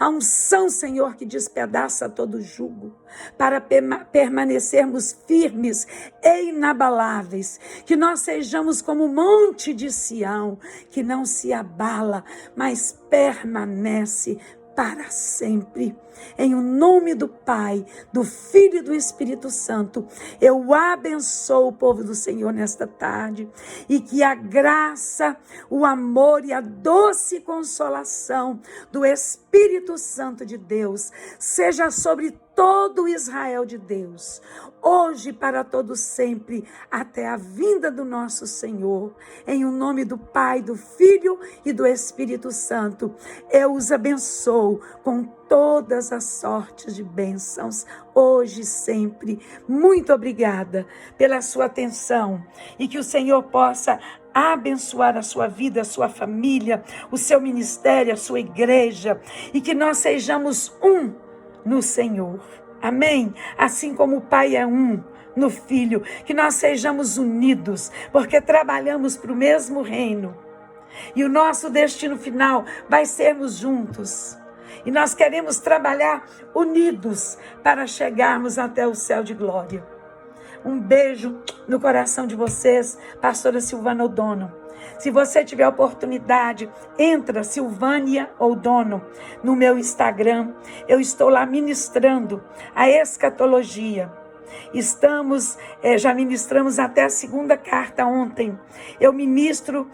unção, Senhor, que despedaça todo jugo, para permanecermos firmes e inabaláveis, que nós sejamos como o monte de Sião, que não se abala, mas permanece para sempre. Em o nome do Pai, do Filho e do Espírito Santo, eu abençoo o povo do Senhor nesta tarde, e que a graça, o amor e a doce consolação do Espírito Santo de Deus seja sobre todo Israel de Deus, hoje para todo sempre, até a vinda do nosso Senhor. Em o nome do Pai, do Filho e do Espírito Santo, eu os abençoo com todas as sortes de bênçãos, hoje e sempre. Muito obrigada pela sua atenção, e que o Senhor possa abençoar a sua vida, a sua família, o seu ministério, a sua igreja, e que nós sejamos um no Senhor. Amém? Assim como o Pai é um no Filho, que nós sejamos unidos, porque trabalhamos para o mesmo reino. E o nosso destino final vai sermos juntos. E nós queremos trabalhar unidos para chegarmos até o céu de glória. Um beijo no coração de vocês, pastora Silvana O'Donnell. Se você tiver oportunidade, entra Silvânia O'Donnell no meu Instagram. Eu estou lá ministrando a escatologia. Já ministramos até a segunda carta ontem. Eu ministro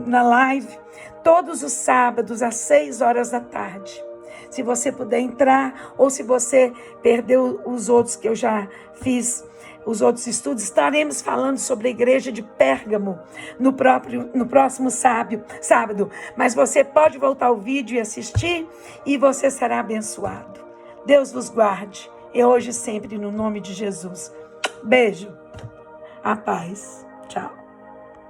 na live todos os sábados às 6 horas da tarde. Se você puder entrar, ou se você perdeu os outros que eu já fiz os outros estudos, estaremos falando sobre a igreja de Pérgamo no próximo sábado. Mas você pode voltar ao vídeo e assistir e você será abençoado. Deus vos guarde. E hoje e sempre, no nome de Jesus. Beijo. A paz. Tchau.